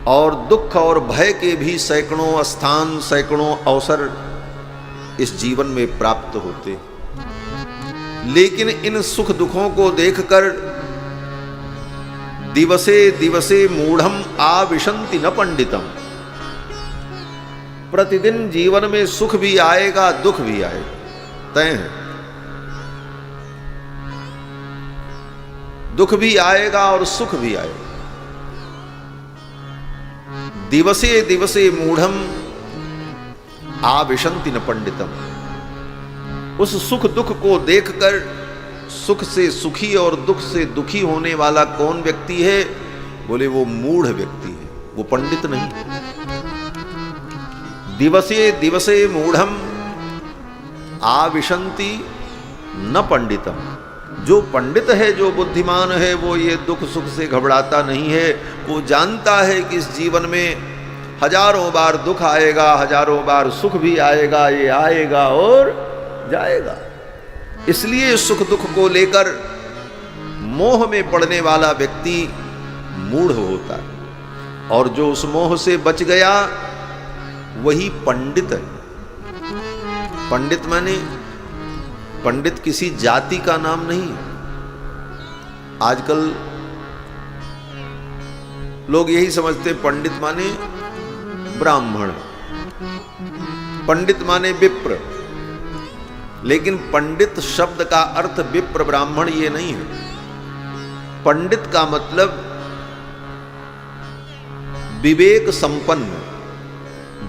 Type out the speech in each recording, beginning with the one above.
और दुख और भय के भी सैकड़ों स्थान, सैकड़ों अवसर इस जीवन में प्राप्त होते, लेकिन इन सुख दुखों को देखकर दिवसे दिवसे मूढ़म आविशन्ति न पंडितम। प्रतिदिन जीवन में सुख भी आएगा, दुख भी आएगा, तय है। दुख भी आएगा और सुख भी आएगा। दिवसे दिवसे मूढ़म आविशन्ति न पंडितम। उस सुख दुख को देखकर सुख से सुखी और दुख से दुखी होने वाला कौन व्यक्ति है? बोले वो मूढ़ व्यक्ति है, वो पंडित नहीं। दिवसे दिवसे मूढ़म आविशन्ति न पंडितम। जो पंडित है, जो बुद्धिमान है, वो ये दुख सुख से घबराता नहीं है। वो जानता है कि इस जीवन में हजारों बार दुख आएगा, हजारों बार सुख भी आएगा, ये आएगा और जाएगा। इसलिए सुख दुख को लेकर मोह में पड़ने वाला व्यक्ति मूढ़ होता है, और जो उस मोह से बच गया वही पंडित है। पंडित माने, पंडित किसी जाति का नाम नहीं है। आजकल लोग यही समझते पंडित माने ब्राह्मण, पंडित माने विप्र, लेकिन पंडित शब्द का अर्थ विप्र ब्राह्मण ये नहीं है। पंडित का मतलब विवेक संपन्न,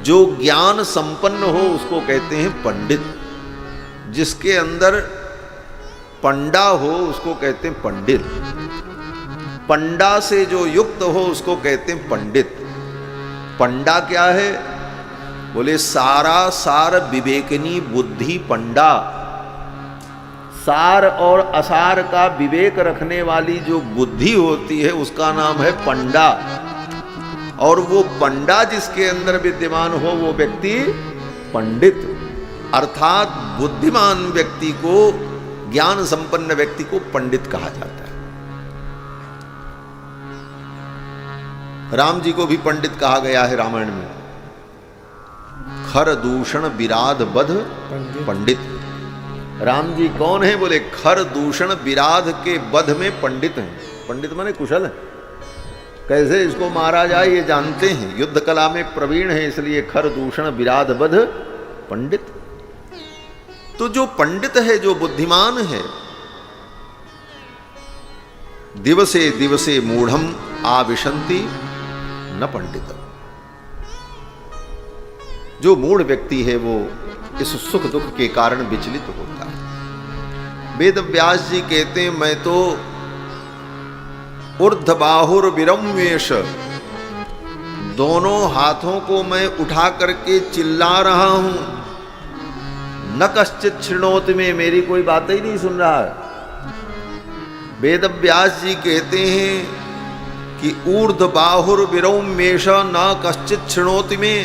जो ज्ञान संपन्न हो उसको कहते हैं पंडित। जिसके अंदर पंडा हो उसको कहते हैं पंडित। पंडा से जो युक्त हो उसको कहते हैं पंडित। पंडा क्या है? बोले सारा सार विवेकनी बुद्धि पंडा। सार और असार का विवेक रखने वाली जो बुद्धि होती है उसका नाम है पंडा। और वो पंडा जिसके अंदर विद्यमान हो वो व्यक्ति पंडित, अर्थात बुद्धिमान व्यक्ति को, ज्ञान संपन्न व्यक्ति को पंडित कहा जाता है। राम जी को भी पंडित कहा गया है रामायण में। खर दूषण विराध बध पंडित। राम जी कौन है? बोले खर दूषण विराध के बध में पंडित हैं। पंडित माने कुशल है, कैसे इसको मारा जाए ये जानते हैं, युद्ध कला में प्रवीण है, इसलिए खर दूषण विराध बध पंडित। तो जो पंडित है, जो बुद्धिमान है, दिवसे दिवसे मूढ़म आविशन्ति न पंडितम। जो मूढ़ व्यक्ति है वो इस सुख दुख के कारण विचलित होता है। वेद व्यास जी कहते हैं, मैं तो ऊर्ध्वबाहुर विरम्येश, दोनों हाथों को मैं उठा करके चिल्ला रहा हूं, न कश्चित शृणोति में, मेरी कोई बात ही नहीं सुन रहा है। वेद व्यास जी कहते हैं कि ऊर्ध्वबाहुर विरम्येश न कश्चित शृणोति में,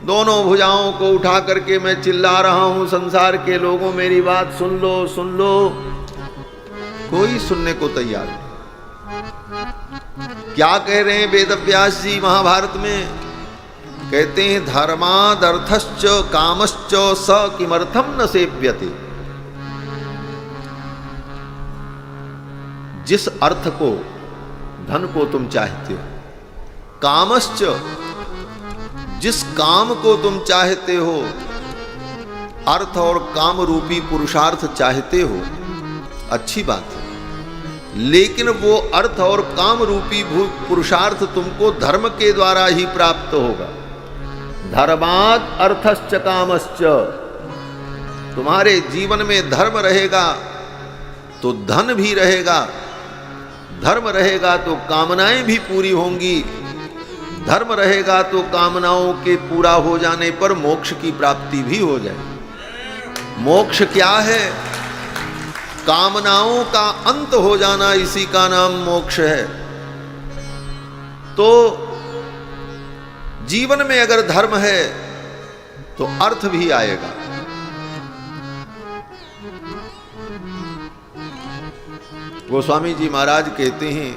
दोनों भुजाओं को उठा करके मैं चिल्ला रहा हूं, संसार के लोगों मेरी बात सुन लो, सुन लो। कोई सुनने को तैयार नहीं। क्या कह रहे हैं वेद व्यास जी महाभारत में? कहते हैं धर्मादर्थश्च कामश्च स किमर्थम न सेव्यते। जिस अर्थ को, धन को तुम चाहते हो, कामश्च, जिस काम को तुम चाहते हो, अर्थ और काम रूपी पुरुषार्थ चाहते हो, अच्छी बात है, लेकिन वो अर्थ और काम रूपी पुरुषार्थ तुमको धर्म के द्वारा ही प्राप्त होगा। धर्मात् अर्थश्च कामश्च, तुम्हारे जीवन में धर्म रहेगा तो धन भी रहेगा, धर्म रहेगा तो कामनाएं भी पूरी होंगी, धर्म रहेगा तो कामनाओं के पूरा हो जाने पर मोक्ष की प्राप्ति भी हो जाए। मोक्ष क्या है? कामनाओं का अंत हो जाना, इसी का नाम मोक्ष है। तो जीवन में अगर धर्म है तो अर्थ भी आएगा। गोस्वामी जी महाराज कहते हैं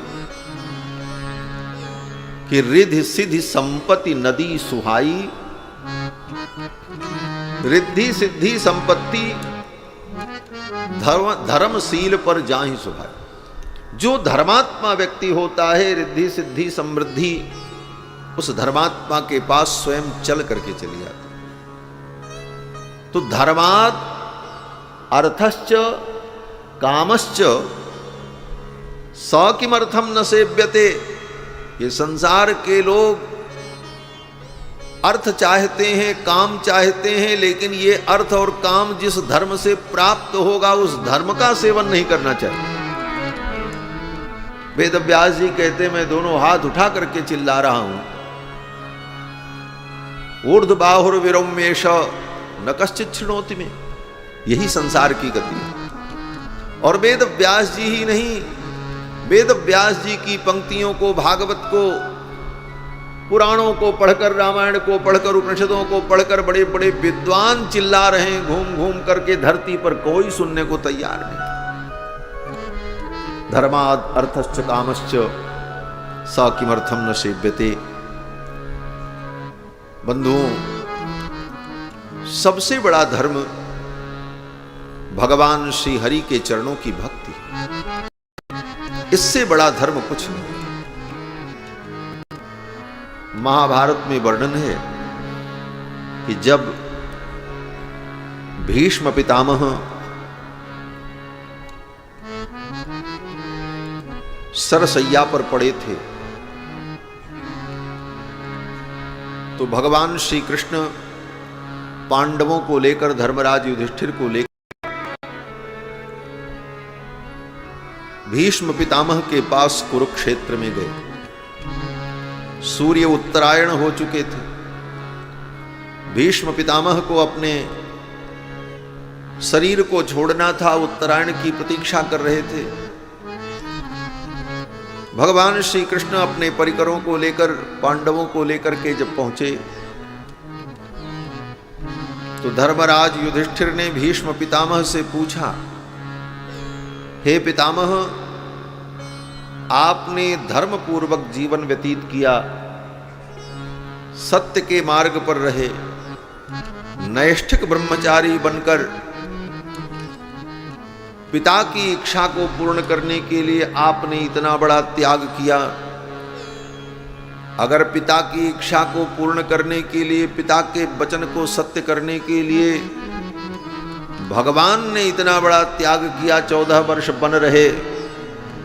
कि रिद्धि सिद्धि संपत्ति नदी सुहाई, रिद्धि सिद्धि संपत्ति धर्मशील पर जाहि सुभाई। जो धर्मात्मा व्यक्ति होता है, रिद्धि सिद्धि समृद्धि उस धर्मात्मा के पास स्वयं चल करके चली जाती। तो धर्मात् अर्थश्च कामश्च स किमर्थम न सेव्यते। ये संसार के लोग अर्थ चाहते हैं, काम चाहते हैं, लेकिन ये अर्थ और काम जिस धर्म से प्राप्त होगा उस धर्म का सेवन नहीं करना चाहिए। वेद व्यास जी कहते मैं दोनों हाथ उठा करके चिल्ला रहा हूं, ऊर्ध्व बाहुर्विरम्येष न कश्चित् शृणोति में। यही संसार की गति है। और वेद व्यास जी ही नहीं, वेद व्यास जी की पंक्तियों को, भागवत को, पुराणों को पढ़कर, रामायण को पढ़कर, उपनिषदों को पढ़कर बड़े बड़े विद्वान चिल्ला रहे हैं घूम घूम करके धरती पर, कोई सुनने को तैयार नहीं। धर्माद् अर्थश्च कामश्च स किमर्थम न सेव्यते। बंधुओं, सबसे बड़ा धर्म भगवान श्री हरि के चरणों की भक्ति, इससे बड़ा धर्म कुछ नहीं। महाभारत में वर्णन है कि जब भीष्म पितामह सरसैया पर पड़े थे तो भगवान श्री कृष्ण पांडवों को लेकर, धर्मराज युधिष्ठिर को लेकर भीष्म पितामह के पास कुरुक्षेत्र में गए। सूर्य उत्तरायण हो चुके थे। भीष्म पितामह को अपने शरीर को छोड़ना था, उत्तरायण की प्रतीक्षा कर रहे थे। भगवान श्री कृष्ण अपने परिकरों को लेकर, पांडवों को लेकर के जब पहुंचे तो धर्मराज युधिष्ठिर ने भीष्म पितामह से पूछा, हे पितामह, आपने धर्म पूर्वक जीवन व्यतीत किया, सत्य के मार्ग पर रहे, नैष्ठिक ब्रह्मचारी बनकर पिता की इच्छा को पूर्ण करने के लिए आपने इतना बड़ा त्याग किया। अगर पिता की इच्छा को पूर्ण करने के लिए, पिता के वचन को सत्य करने के लिए भगवान ने इतना बड़ा त्याग किया, 14 वर्ष बन रहे,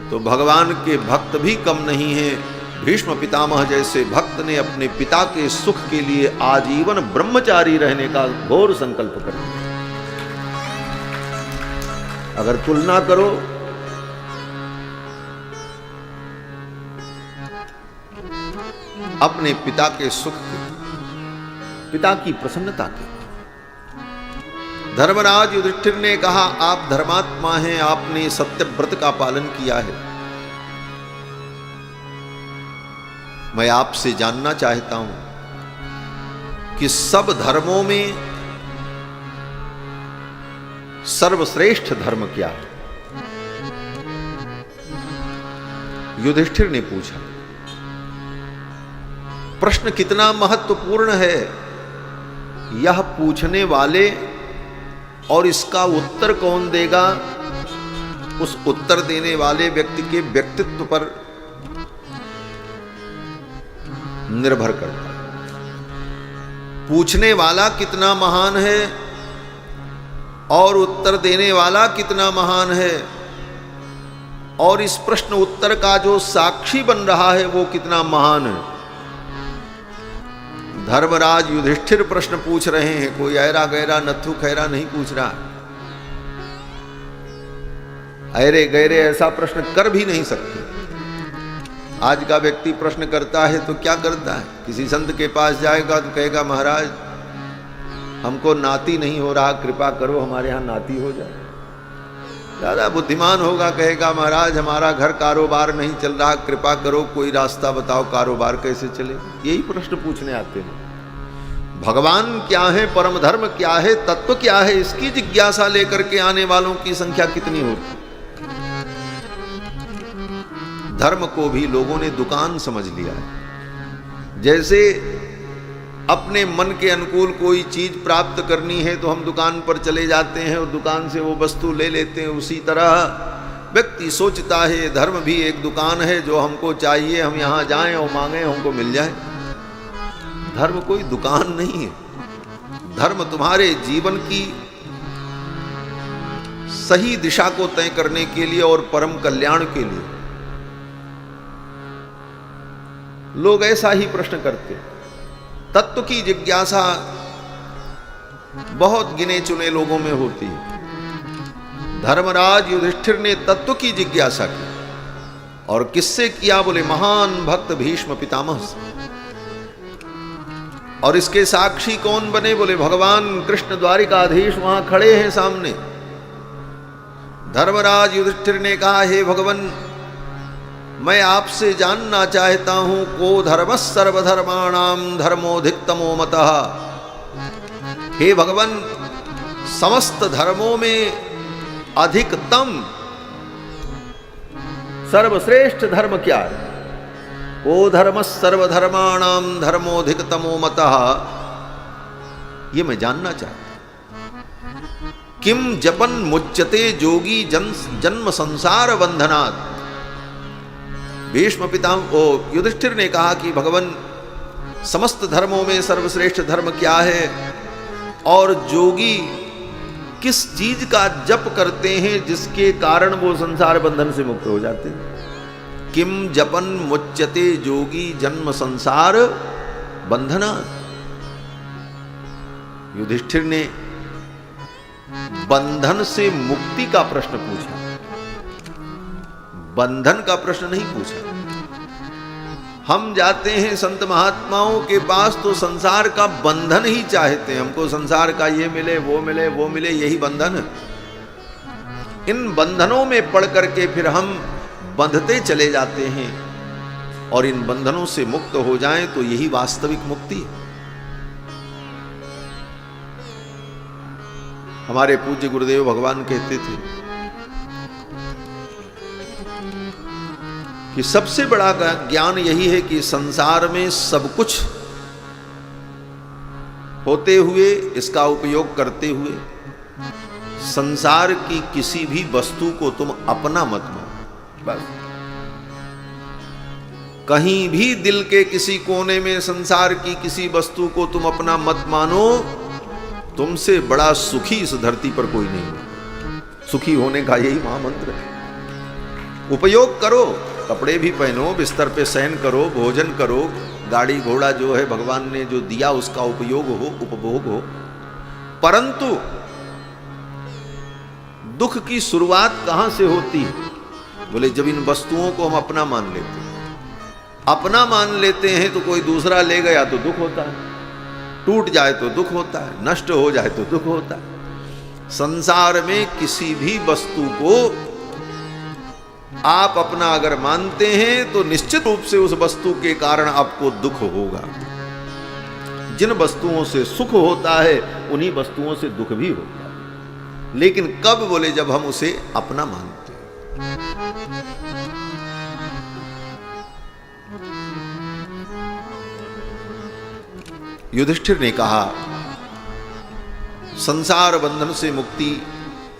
तो भगवान के भक्त भी कम नहीं है। भीष्म पितामह जैसे भक्त ने अपने पिता के सुख के लिए आजीवन ब्रह्मचारी रहने का घोर संकल्प कर लिया। अगर तुलना करो अपने पिता के सुख के, पिता की प्रसन्नता के, धर्मराज युधिष्ठिर ने कहा, आप धर्मात्मा हैं, आपने सत्यव्रत का पालन किया है। मैं आपसे जानना चाहता हूं कि सब धर्मों में सर्वश्रेष्ठ धर्म क्या है? युधिष्ठिर ने पूछा। प्रश्न कितना महत्वपूर्ण है, यह पूछने वाले और इसका उत्तर कौन देगा, उस उत्तर देने वाले व्यक्ति के व्यक्तित्व पर निर्भर करता है। पूछने वाला कितना महान है और उत्तर देने वाला कितना महान है, और इस प्रश्न उत्तर का जो साक्षी बन रहा है वो कितना महान है। धर्मराज युधिष्ठिर प्रश्न पूछ रहे हैं, कोई ऐरा गैरा नथु खैरा नहीं पूछ रहा। ऐरे गैरे ऐसा प्रश्न कर भी नहीं सकते। आज का व्यक्ति प्रश्न करता है तो क्या करता है? किसी संत के पास जाएगा तो कहेगा, महाराज हमको नाती नहीं हो रहा, कृपा करो हमारे यहाँ नाती हो जाए। ज़्यादा बुद्धिमान होगा, कहेगा महाराज हमारा घर कारोबार नहीं चल रहा, कृपा करो कोई रास्ता बताओ, कारोबार कैसे चले। यही प्रश्न पूछने आते हैं। भगवान क्या है, परम धर्म क्या है, तत्व क्या है, इसकी जिज्ञासा लेकर के आने वालों की संख्या कितनी होती। धर्म को भी लोगों ने दुकान समझ लिया है। जैसे अपने मन के अनुकूल कोई चीज प्राप्त करनी है तो हम दुकान पर चले जाते हैं और दुकान से वो वस्तु ले लेते हैं, उसी तरह व्यक्ति सोचता है धर्म भी एक दुकान है, जो हमको चाहिए हम यहाँ जाएं और मांगें हमको मिल जाए। धर्म कोई दुकान नहीं है। धर्म तुम्हारे जीवन की सही दिशा को तय करने के लिए और परम कल्याण के लिए। लोग ऐसा ही प्रश्न करते, तत्व की जिज्ञासा बहुत गिने चुने लोगों में होती है। धर्मराज युधिष्ठिर ने तत्व की जिज्ञासा की, और किससे किया? बोले महान भक्त भीष्म पितामह से। और इसके साक्षी कौन बने? बोले भगवान कृष्ण द्वारिकाधीश वहां खड़े हैं सामने। धर्मराज युधिष्ठिर ने कहा, हे भगवान, मैं आपसे जानना चाहता हूं, को धर्म सर्वधर्माणाम धर्मोधिकतमो मतः। हे भगवान, समस्त धर्मों में अधिकतम सर्वश्रेष्ठ धर्म क्या है? को धर्म सर्वधर्माणाम धर्मोधिकतमो मतः, ये मैं जानना चाहता। किम जपन मुच्यते जोगी जन्म संसार बंधनात्। भीष्म पितामह युधिष्ठिर ने कहा कि भगवान, समस्त धर्मों में सर्वश्रेष्ठ धर्म क्या है, और जोगी किस चीज का जप करते हैं जिसके कारण वो संसार बंधन से मुक्त हो जाते हैं? किम जपन मुच्यते जोगी जन्म संसार बंधना। युधिष्ठिर ने बंधन से मुक्ति का प्रश्न पूछा, बंधन का प्रश्न नहीं पूछा। हम जाते हैं संत महात्माओं के पास तो संसार का बंधन ही चाहते हैं, हमको संसार का ये मिले वो मिले वो मिले, यही बंधन है। इन बंधनों में पड़ करके फिर हम बंधते चले जाते हैं, और इन बंधनों से मुक्त हो जाएं तो यही वास्तविक मुक्ति है। हमारे पूज्य गुरुदेव भगवान कहते थे कि सबसे बड़ा ज्ञान यही है कि संसार में सब कुछ होते हुए, इसका उपयोग करते हुए, संसार की किसी भी वस्तु को तुम अपना मत मानो। बस कहीं भी दिल के किसी कोने में संसार की किसी वस्तु को तुम अपना मत मानो। तुमसे बड़ा सुखी इस धरती पर कोई नहीं है। सुखी होने का यही महामंत्र है। उपयोग करो, कपड़े भी पहनो, बिस्तर पे शयन करो, भोजन करो, गाड़ी घोड़ा जो है भगवान ने जो दिया उसका उपयोग हो, उपभोग हो, परंतु दुख की शुरुआत कहां से होती है? बोले जब इन वस्तुओं को हम अपना मान लेते हैं। अपना मान लेते हैं तो कोई दूसरा ले गया तो दुख होता है, टूट जाए तो दुख होता है, नष्ट हो जाए तो दुख होता है। संसार में किसी भी वस्तु को आप अपना अगर मानते हैं तो निश्चित रूप से उस वस्तु के कारण आपको दुख होगा। जिन वस्तुओं से सुख होता है उन्हीं वस्तुओं से दुख भी होता है, लेकिन कब? बोले जब हम उसे अपना मानते हैं। युधिष्ठिर ने कहा, संसार बंधन से मुक्ति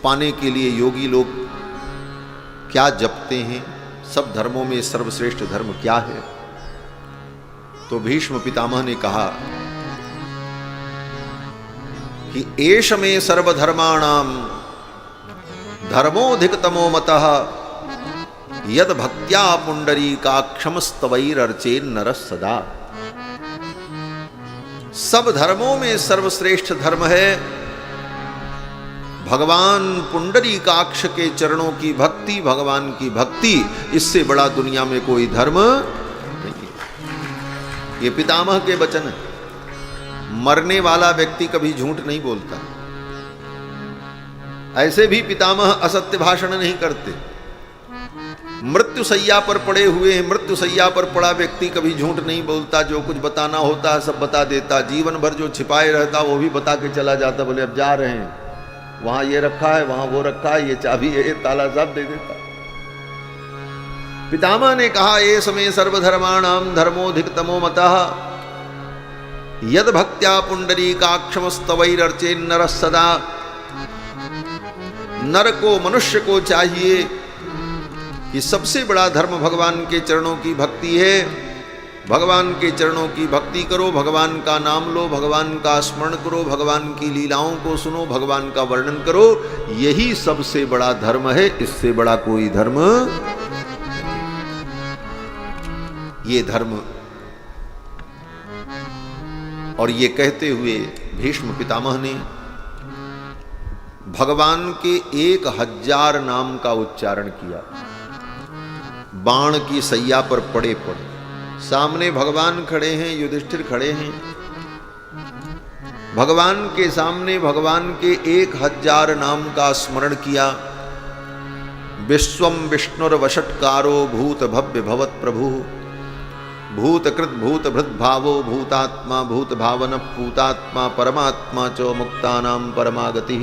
पाने के लिए योगी लोग क्या जपते हैं? सब धर्मों में सर्वश्रेष्ठ धर्म क्या है? तो भीष्म पितामह ने कहा कि एष में सर्वधर्माणाम धर्मोधिकतमो मतः यद भक्त्या पुंडरीकाक्षमस्तवैरर्चेन नरः सदा। सब धर्मों में सर्वश्रेष्ठ धर्म है भगवान पुंडरीकाक्ष के चरणों की भक्ति, भगवान की भक्ति। इससे बड़ा दुनिया में कोई धर्म नहीं है। ये पितामह के वचन है। मरने वाला व्यक्ति कभी झूठ नहीं बोलता। ऐसे भी पितामह असत्य भाषण नहीं करते। मृत्यु सैया पर पड़े हुए हैं, मृत्यु सैया पर पड़ा व्यक्ति कभी झूठ नहीं बोलता। जो कुछ बताना होता है सब बता देता। जीवन भर जो छिपाए रहता वो भी बता के चला जाता। बोले अब जा रहे हैं, वहां ये रखा है, वहां वो रखा है, ये चाबी है, ताला सब दे देता। पितामह ने कहा ये समय सर्वधर्माणाम धर्मोधिकतमो मतः यद भक्त्या पुंडरीकाक्षमस्तवैरर्चे नर सदा। नर को, मनुष्य को चाहिए कि सबसे बड़ा धर्म भगवान के चरणों की भक्ति है। भगवान के चरणों की भक्ति करो, भगवान का नाम लो, भगवान का स्मरण करो, भगवान की लीलाओं को सुनो, भगवान का वर्णन करो। यही सबसे बड़ा धर्म है, इससे बड़ा कोई धर्म नहीं। ये धर्म। और ये कहते हुए भीष्म पितामह ने भगवान के 1000 नाम का उच्चारण किया। बाण की सैया पर पड़े पड़े, सामने भगवान खड़े हैं, युधिष्ठिर खड़े हैं। भगवान के सामने भगवान के 1000 नाम का स्मरण किया। विश्वम विष्णुर्वषट्कारो भूत भव्य भवत प्रभु, भूतकृत भूत भृत भावो भूतात्मा भूत भावन पूतात्मा परमात्मा च मुक्तानां परमागति।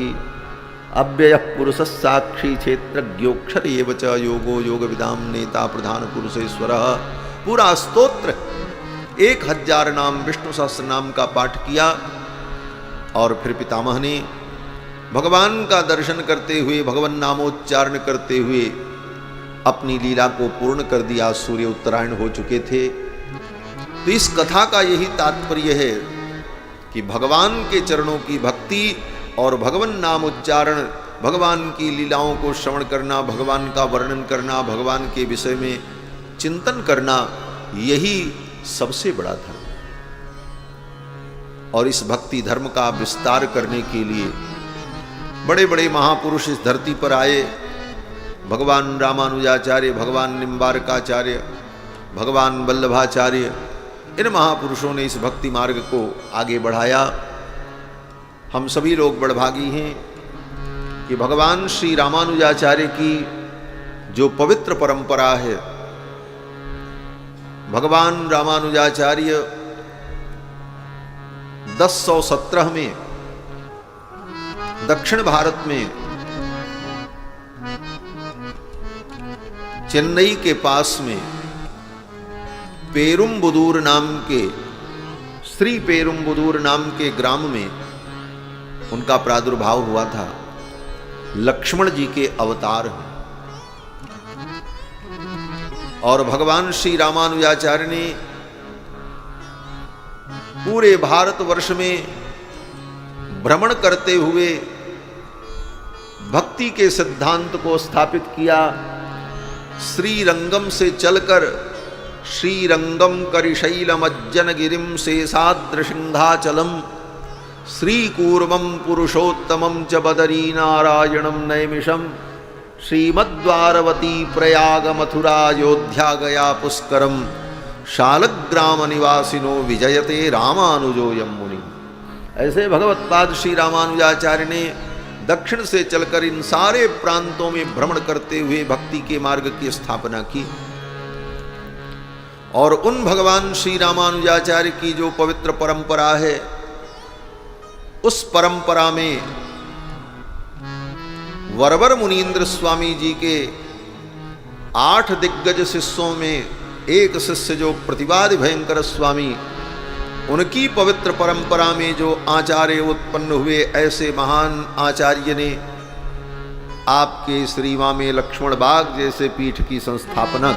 अव्यय पुरुष साक्षी क्षेत्रज्ञोक्षर एव च योगो योग विदाम नेता प्रधान पुरुषेश्वर। पूरा स्तोत्र 1000 नाम विष्णु सहस्त्र नाम का पाठ किया। और फिर पितामह ने भगवान का दर्शन करते हुए, भगवान नामोच्चारण करते हुए अपनी लीला को पूर्ण कर दिया। सूर्य उत्तरायण हो चुके थे। तो इस कथा का यही तात्पर्य है कि भगवान के चरणों की भक्ति और भगवान नाम उच्चारण, भगवान की लीलाओं को श्रवण करना, भगवान का वर्णन करना, भगवान के विषय में चिंतन करना, यही सबसे बड़ा धर्म है। और इस भक्ति धर्म का विस्तार करने के लिए बड़े बड़े महापुरुष इस धरती पर आए। भगवान रामानुजाचार्य, भगवान निम्बारकाचार्य, भगवान वल्लभाचार्य, इन महापुरुषों ने इस भक्ति मार्ग को आगे बढ़ाया। हम सभी लोग बड़भागी हैं कि भगवान श्री रामानुजाचार्य की जो पवित्र परंपरा है, भगवान रामानुजाचार्य 1017 में दक्षिण भारत में चेन्नई के पास में पेरुम्बुदूर नाम के, श्री पेरुम्बुदूर नाम के ग्राम में उनका प्रादुर्भाव हुआ था। लक्ष्मण जी के अवतार हैं। और भगवान श्री रामानुजाचार्य ने पूरे भारतवर्ष में भ्रमण करते हुए भक्ति के सिद्धांत को स्थापित किया। श्रीरंगम से चलकर श्रीरंगम करिशैलमज्जन गिरिम शेषाद्रसिंहाचलम श्रीकूर्मं पुरुषोत्तमं च बदरी नारायणं नैमिषं श्रीमद्वारवती प्रयाग मथुरा अयोध्या गया पुष्करम शालग्राम निवासिनो विजयते रामानुजोयम मुनि। ऐसे भगवत्पाद श्री रामानुजाचार्य ने दक्षिण से चलकर इन सारे प्रांतों में भ्रमण करते हुए भक्ति के मार्ग की स्थापना की। और उन भगवान श्री रामानुजाचार्य की जो पवित्र परंपरा है, उस परंपरा में वरवर मुनीन्द्र स्वामी जी के 8 दिग्गज शिष्यों में एक शिष्य जो प्रतिवादी भयंकर स्वामी, उनकी पवित्र परंपरा में जो आचार्य उत्पन्न हुए, ऐसे महान आचार्य ने आपके श्रीवा में लक्ष्मण बाग जैसे पीठ की संस्थापना,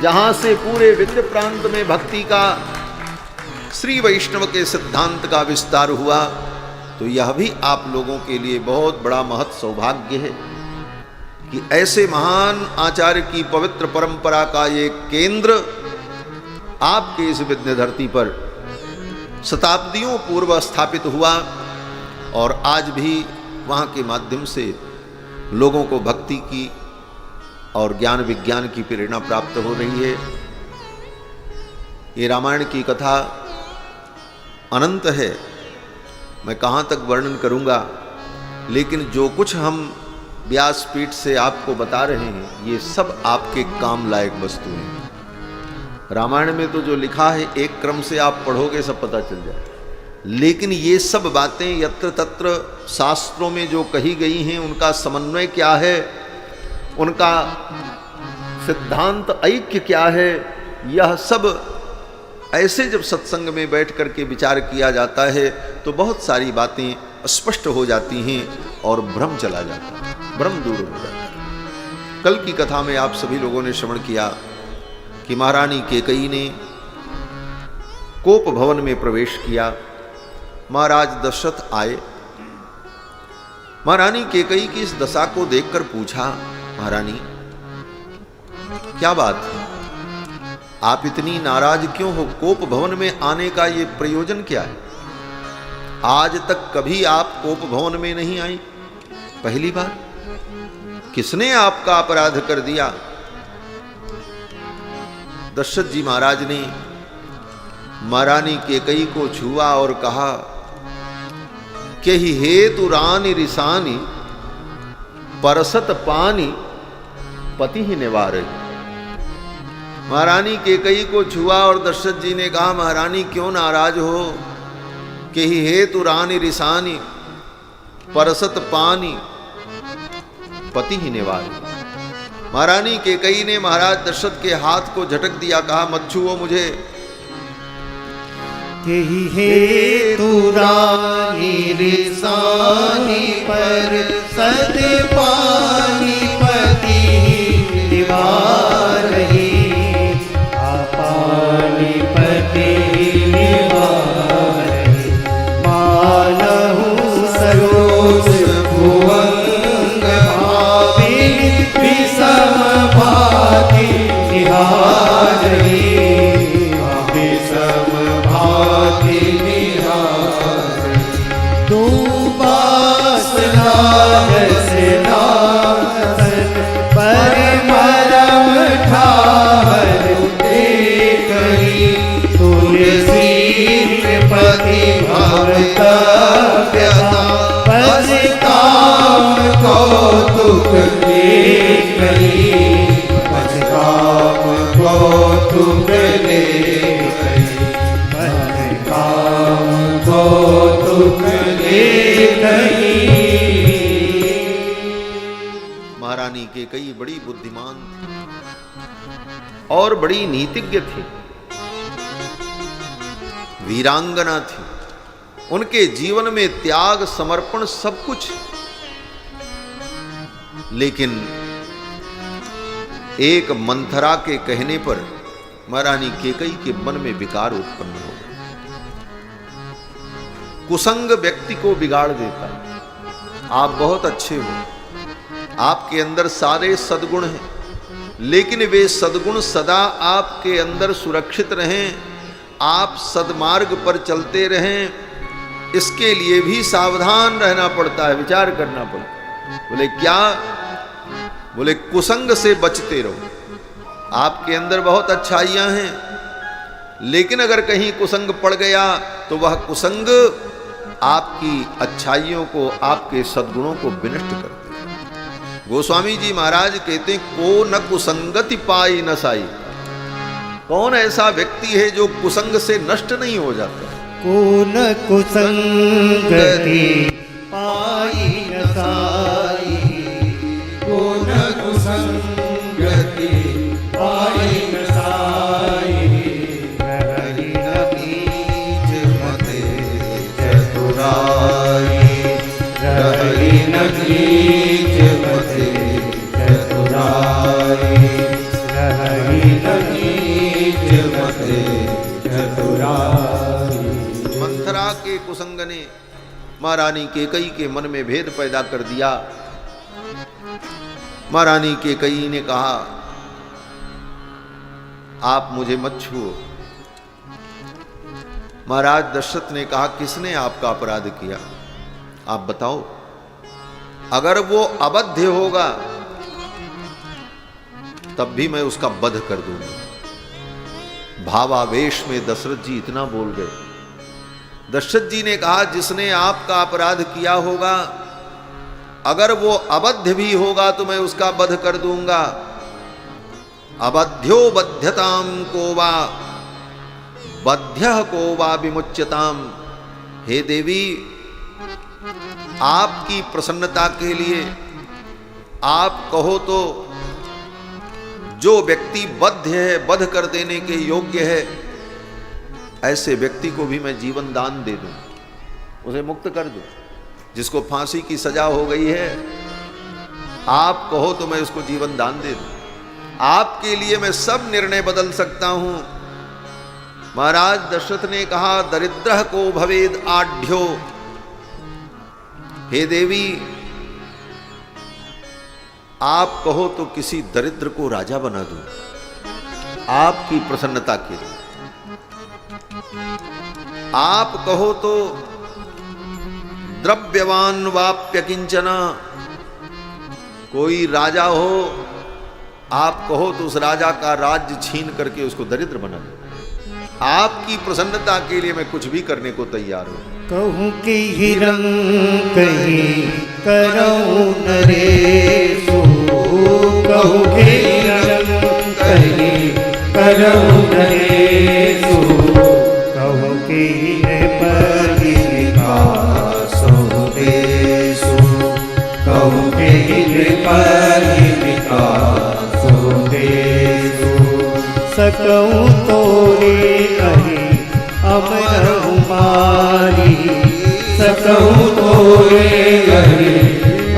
जहां से पूरे विंध्य प्रांत में भक्ति का, श्री वैष्णव के सिद्धांत का विस्तार हुआ। तो यह भी आप लोगों के लिए बहुत बड़ा महत् सौभाग्य है कि ऐसे महान आचार्य की पवित्र परंपरा का ये केंद्र आपके इस विंध्य धरती पर शताब्दियों पूर्व स्थापित हुआ। और आज भी वहाँ के माध्यम से लोगों को भक्ति की और ज्ञान विज्ञान की प्रेरणा प्राप्त हो रही है। ये रामायण की कथा अनंत है, मैं कहाँ तक वर्णन करूँगा, लेकिन जो कुछ हम व्यासपीठ से आपको बता रहे हैं ये सब आपके काम लायक वस्तु हैं। रामायण में तो जो लिखा है एक क्रम से आप पढ़ोगे सब पता चल जाए, लेकिन ये सब बातें यत्र तत्र शास्त्रों में जो कही गई हैं उनका समन्वय क्या है, उनका सिद्धांत ऐक्य क्या है, यह सब ऐसे जब सत्संग में बैठ करके विचार किया जाता है तो बहुत सारी बातें स्पष्ट हो जाती हैं और भ्रम चला जाता है, भ्रम दूर हो जाता है। कल की कथा में आप सभी लोगों ने श्रवण किया कि महारानी कैकेयी ने कोप भवन में प्रवेश किया। महाराज दशरथ आए। महारानी कैकेयी की इस दशा को देखकर पूछा, महारानी क्या बात है, आप इतनी नाराज क्यों हो? कोप भवन में आने का ये प्रयोजन क्या है? आज तक कभी आप कोप भवन में नहीं आई, पहली बार। किसने आपका अपराध कर दिया? दशरथ जी महाराज ने महारानी कैकेयी को छुआ और कहा कि हेतु रानी रिसानी परसत पानी पति ही निवार। महारानी कैकेयी को छुआ और दशरथ जी ने कहा, महारानी क्यों नाराज हो? कि हेतु रानी रिसानी परसत पानी पति ही निवार। महारानी कैकेयी ने महाराज दशरथ के हाथ को झटक दिया, कहा मत छुओ मुझे। हेतु रानी रिसानी परसत पानी पति निवार। पानी पति निवार। मानहु सरोज भुवंग भाविनी विषम भाति निहार। विषम भाति निहार। तू बासना से नासन पर मरम ठाहर देखी। तुलसी पति भवता पस काम कौतुक देखी। पस काम कौतुक देखी। पस काम कौतुक देखी। महारानी कैकेयी बड़ी बुद्धिमान थी और बड़ी नीतिज्ञ थी, वीरांगना थी। उनके जीवन में त्याग समर्पण सब कुछ। लेकिन एक मंथरा के कहने पर महारानी कैकेयी के मन में विकार उत्पन्न हो गया। कुसंग व्यक्ति को बिगाड़ देता है। आप बहुत अच्छे हो, आपके अंदर सारे सद्गुण हैं, लेकिन वे सद्गुण सदा आपके अंदर सुरक्षित रहें, आप सद्मार्ग पर चलते रहें, इसके लिए भी सावधान रहना पड़ता है, विचार करना पड़ता है। बोले क्या? बोले कुसंग से बचते रहो। आपके अंदर बहुत अच्छाइयां हैं, लेकिन अगर कहीं कुसंग पड़ गया तो वह कुसंग आपकी अच्छाइयों को, आपके सद्गुणों को विनष्ट कर दे। गोस्वामी जी महाराज कहते हैं, को न कुसंगति पाई न साई। कौन ऐसा व्यक्ति है जो कुसंग से नष्ट नहीं हो जाता? को न कुसंगति पाई न साई। को न कुसंगति पाई न साई। रही न नीच मते चतुराई। रही न नीच मते चतुराई। रही न नीच मते चतुराई। मंथरा के कुसंग ने महारानी कैकेयी के मन में भेद पैदा कर दिया। महारानी कैकेयी ने कहा, आप मुझे मत छुओ। महाराज दशरथ ने कहा, किसने आपका अपराध किया? आप बताओ। अगर वो अबध्य होगा तब भी मैं उसका वध कर दूंगा। भावावेश में दशरथ जी इतना बोल गए। दशरथ जी ने कहा, जिसने आपका अपराध किया होगा, अगर वो अबध्य भी होगा तो मैं उसका वध कर दूंगा। अबध्यो बध्यताम को वा बध्यः को वा विमुच्यताम। हे देवी, आपकी प्रसन्नता के लिए आप कहो तो जो व्यक्ति बद्ध है, वध कर देने के योग्य है, ऐसे व्यक्ति को भी मैं जीवन दान दे दूं, उसे मुक्त कर दूं। जिसको फांसी की सजा हो गई है, आप कहो तो मैं उसको जीवन दान दे दूं। आपके लिए मैं सब निर्णय बदल सकता हूं। महाराज दशरथ ने कहा, दरिद्र को भवेद आढ्यो। हे देवी, आप कहो तो किसी दरिद्र को राजा बना दूं आपकी प्रसन्नता के लिए। आप कहो तो द्रव्यवान वाप्य किंचना, कोई राजा हो, आप कहो तो उस राजा का राज्य छीन करके उसको दरिद्र बना दो। आपकी प्रसन्नता के लिए मैं कुछ भी करने को तैयार हूं। कहूँ कि हिरं कहीं करऊँ नरेशु, कहूँ कि हिरं कहीं करऊँ नरेशु, कहूँ कि नृपति विकासो देशु, कहूँ कि नृपति विकासो देशु, सकऊँ तोरे कहीं अमर उमारी, सकऊँ तोरे कहीं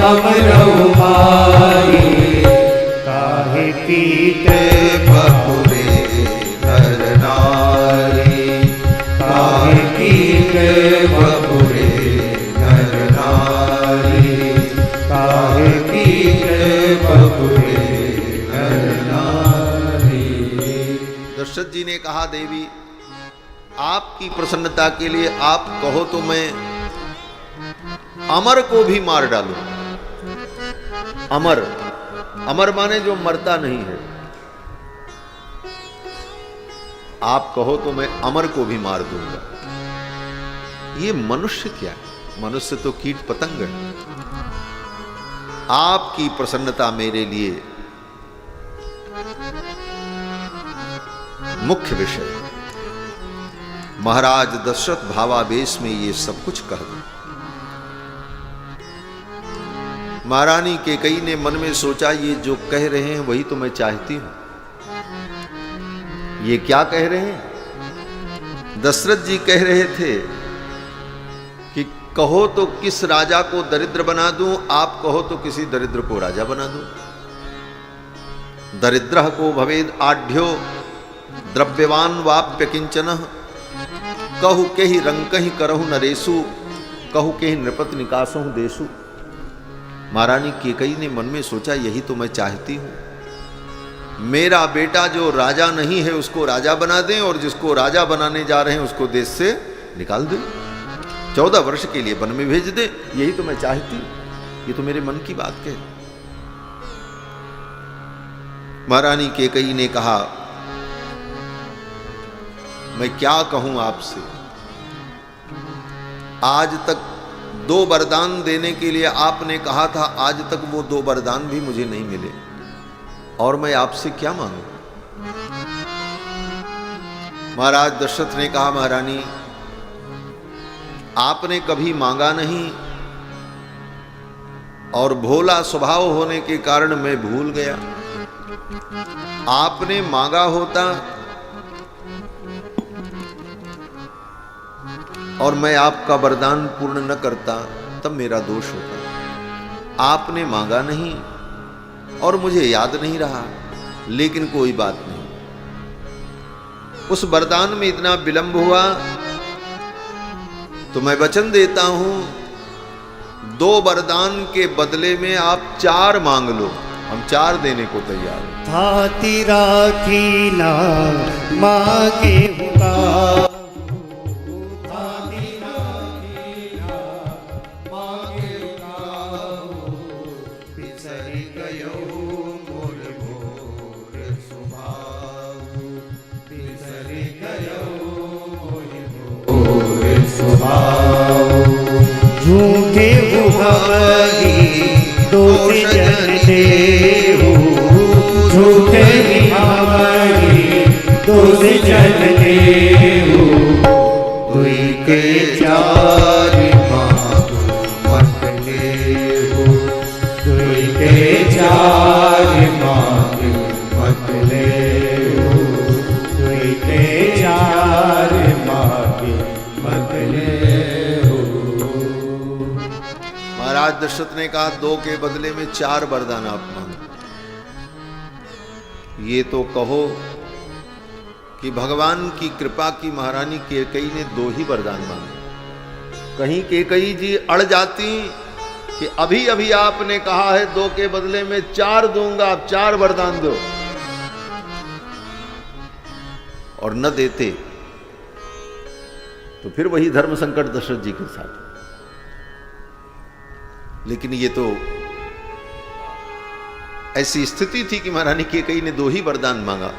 अमर उमारी, काहे पीते बहुरे नर नारी, काहे पीते बहुरे नर नारी, काहे पीते बहुरे नर नारी। दशरथ जी ने कहा, देवी आपकी प्रसन्नता के लिए आप कहो तो मैं अमर को भी मार डालूं। अमर, अमर माने जो मरता नहीं है। आप कहो तो मैं अमर को भी मार दूंगा। ये मनुष्य क्या है? मनुष्य तो कीट पतंग है। आपकी प्रसन्नता मेरे लिए मुख्य विषय है। महाराज दशरथ भावावेश में ये सब कुछ कह दो। महारानी कैकेयी ने मन में सोचा, ये जो कह रहे हैं वही तो मैं चाहती हूं। ये क्या कह रहे हैं? दशरथ जी कह रहे थे कि कहो तो किस राजा को दरिद्र बना दूं, आप कहो तो किसी दरिद्र को राजा बना दूं। दरिद्र को भवेद आढ्यो, द्रव्यवान वाप्य किंचन, कहु के ही रंग कहीं करहु नरेशु, कहु के ही नृपति निकासहु देशु। महारानी कैकेयी ने मन में सोचा, यही तो मैं चाहती हूं। मेरा बेटा जो राजा नहीं है उसको राजा बना दें, और जिसको राजा बनाने जा रहे हैं उसको देश से निकाल दें, 14 वर्ष के लिए वन में भेज दें। यही तो मैं चाहती हूं। ये तो मेरे मन की बात कह। महारानी कैकेयी ने कहा, मैं क्या कहूं आपसे, आज तक 2 वरदान देने के लिए आपने कहा था, आज तक वो 2 वरदान भी मुझे नहीं मिले, और मैं आपसे क्या मांगू। महाराज दशरथ ने कहा, महारानी आपने कभी मांगा नहीं, और भोला स्वभाव होने के कारण मैं भूल गया। आपने मांगा होता और मैं आपका वरदान पूर्ण न करता तब मेरा दोष होता। आपने मांगा नहीं और मुझे याद नहीं रहा, लेकिन कोई बात नहीं। उस वरदान में इतना विलंब हुआ तो मैं वचन देता हूं, 2 वरदान के बदले में आप 4 मांग लो, हम 4 देने को तैयार हैं। थाती राखी ना मांगे हुआ, झूठे हुआई दोष जन देहु, झूठे हुआई दोष जन देहु, दुई के 4 मांग मत लेहु, दुई के 4 मांग मत लेहु, दुई के 4 मांग महाराज दशरथ ने कहा 2 के बदले में 4 वरदान आप मांगो। ये तो कहो कि भगवान की कृपा की महारानी कैकेयी ने 2 ही वरदान मांगे। कहीं कैकेयी जी अड़ जाती कि अभी अभी आपने कहा है 2 के बदले में 4 दूंगा, आप 4 वरदान दो, और न देते तो फिर वही धर्म संकट दशरथ जी के साथ। लेकिन ये तो ऐसी स्थिति थी कि महारानी कैकेयी ने 2 ही वरदान मांगा,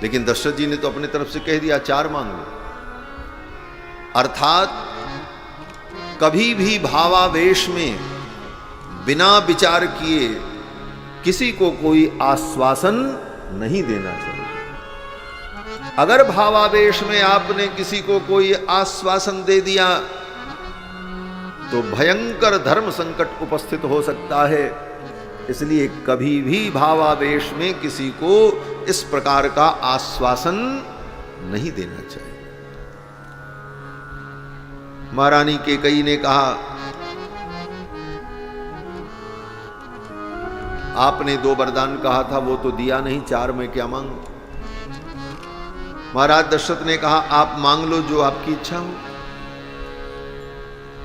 लेकिन दशरथ जी ने तो अपने तरफ से कह दिया 4 मांग लो। अर्थात कभी भी भावावेश में बिना विचार किए किसी को कोई आश्वासन नहीं देना चाहिए। अगर भावावेश में आपने किसी को कोई आश्वासन दे दिया तो भयंकर धर्म संकट उपस्थित हो सकता है। इसलिए कभी भी भावावेश में किसी को इस प्रकार का आश्वासन नहीं देना चाहिए। महारानी कैकेयी ने कहा आपने 2 वरदान कहा था वो तो दिया नहीं, 4 में क्या मांगू। महाराज दशरथ ने कहा आप मांग लो जो आपकी इच्छा हो।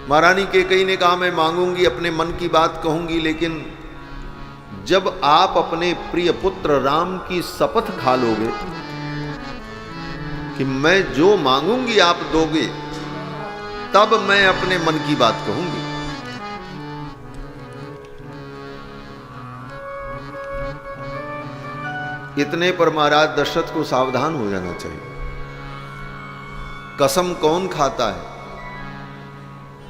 महारानी कैकेयी ने कहा मैं मांगूंगी, अपने मन की बात कहूंगी, लेकिन जब आप अपने प्रिय पुत्र राम की शपथ खा लोगे कि मैं जो मांगूंगी आप दोगे, तब मैं अपने मन की बात कहूंगी। इतने पर महाराज दशरथ को सावधान हो जाना चाहिए। कसम कौन खाता है?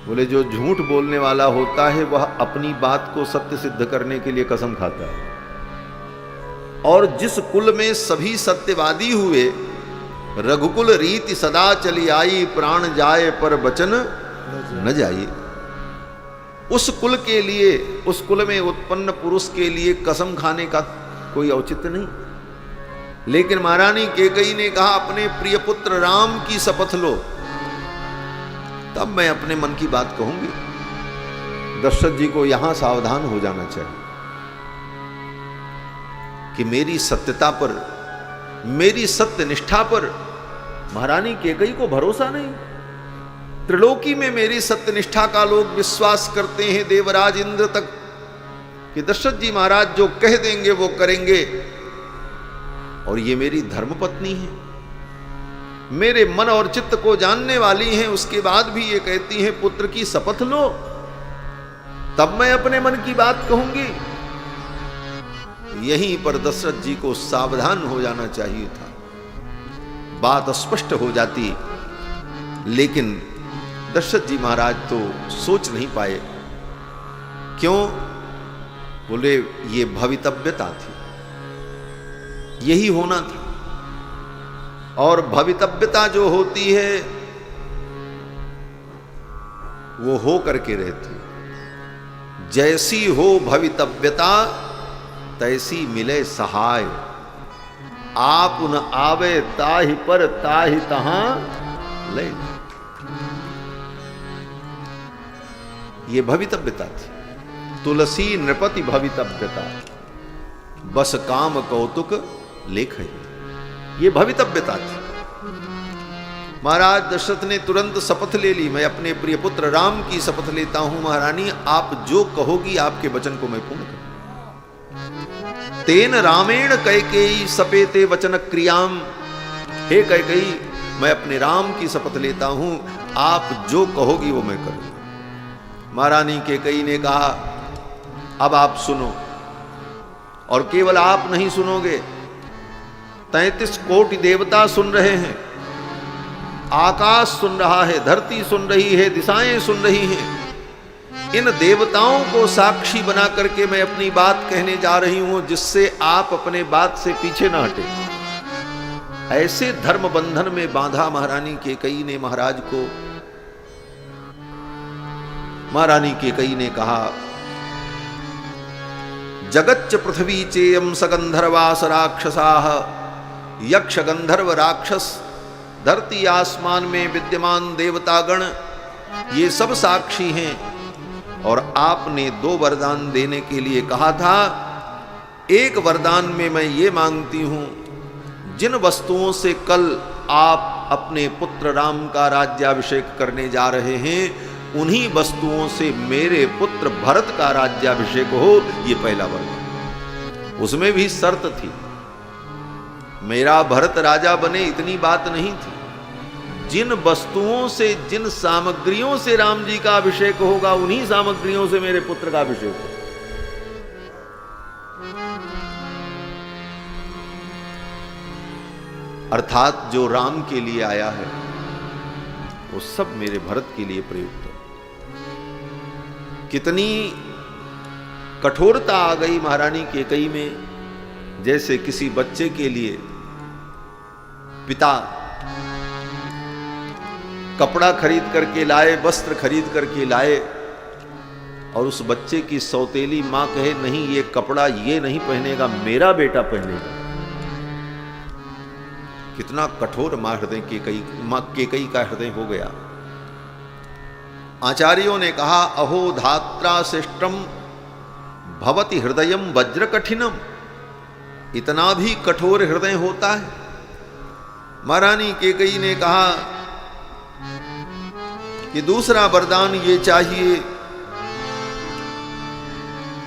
बोले जो झूठ बोलने वाला होता है वह अपनी बात को सत्य सिद्ध करने के लिए कसम खाता है। और जिस कुल में सभी सत्यवादी हुए, रघुकुल रीति सदा चली आई, प्राण जाए पर वचन न जाए, उस कुल के लिए, उस कुल में उत्पन्न पुरुष के लिए कसम खाने का कोई औचित्य नहीं। लेकिन महारानी कैकेयी ने कहा अपने प्रिय पुत्र राम की शपथ लो, तब मैं अपने मन की बात कहूंगी। दशरथ जी को यहां सावधान हो जाना चाहिए कि मेरी सत्यता पर, मेरी सत्य निष्ठा पर महारानी कैकेयी को भरोसा नहीं। त्रिलोकी में मेरी सत्य निष्ठा का लोग विश्वास करते हैं, देवराज इंद्र तक, कि दशरथ जी महाराज जो कह देंगे वो करेंगे। और ये मेरी धर्मपत्नी है, मेरे मन और चित्त को जानने वाली हैं, उसके बाद भी ये कहती हैं पुत्र की शपथ लो, तब मैं अपने मन की बात कहूंगी। यहीं पर दशरथ जी को सावधान हो जाना चाहिए था, बात स्पष्ट हो जाती। लेकिन दशरथ जी महाराज तो सोच नहीं पाए। क्यों? बोले ये भवितव्यता थी, यही होना था। और भवितव्यता जो होती है वो हो करके रहती। जैसी हो भवितव्यता तैसी मिले सहाय, आप न आवे ताहि पर ताहि तहां ले। ये भवितव्यता थी। तुलसी नृपति भवितव्यता, बस काम कौतुक लेख। ये भवितव्यता थी। महाराज दशरथ ने तुरंत शपथ ले ली, मैं अपने प्रिय पुत्र राम की शपथ लेता हूं महारानी, आप जो कहोगी आपके वचन को मैं पूर्ण करूं। तेन रामेण कैकेयी सपेते वचन क्रियाम। हे कैकेयी, मैं अपने राम की शपथ लेता हूं, आप जो कहोगी वो मैं करूंगा। महारानी कैकेयी ने कहा अब आप सुनो, और केवल आप नहीं सुनोगे, 33 कोटि देवता सुन रहे हैं, आकाश सुन रहा है, धरती सुन रही है, दिशाएं सुन रही हैं। इन देवताओं को साक्षी बना करके मैं अपनी बात कहने जा रही हूं, जिससे आप अपने बात से पीछे ना हटे। ऐसे धर्म बंधन में बांधा महारानी कैकेयी ने महाराज को। महारानी कैकेयी ने कहा जगच्च पृथ्वी चेयम सगंधर्वास राक्षसाः, यक्ष गंधर्व राक्षस, धरती आसमान में विद्यमान देवतागण, ये सब साक्षी हैं और आपने 2 वरदान देने के लिए कहा था। एक वरदान में मैं ये मांगती हूं, जिन वस्तुओं से कल आप अपने पुत्र राम का राज्याभिषेक करने जा रहे हैं, उन्हीं वस्तुओं से मेरे पुत्र भरत का राज्याभिषेक हो, ये पहला वरदान। उसमें भी शर्त थी, मेरा भरत राजा बने इतनी बात नहीं थी, जिन वस्तुओं से, जिन सामग्रियों से राम जी का अभिषेक होगा, उन्हीं सामग्रियों से मेरे पुत्र का अभिषेक हो। अर्थात जो राम के लिए आया है वो सब मेरे भरत के लिए प्रयुक्त है। कितनी कठोरता आ गई महारानी कैकेयी में, जैसे किसी बच्चे के लिए पिता कपड़ा खरीद करके लाए, वस्त्र खरीद करके लाए, और उस बच्चे की सौतेली मां कहे नहीं, ये कपड़ा ये नहीं पहनेगा, मेरा बेटा पहनेगा। कितना कठोर मां कैकेयी का हृदय हो गया। आचार्यों ने कहा, अहो धात्रा शिष्टम भवति हृदयम वज्र कठिनम, इतना भी कठोर हृदय होता है। महारानी कैकेयी ने कहा कि दूसरा वरदान ये चाहिए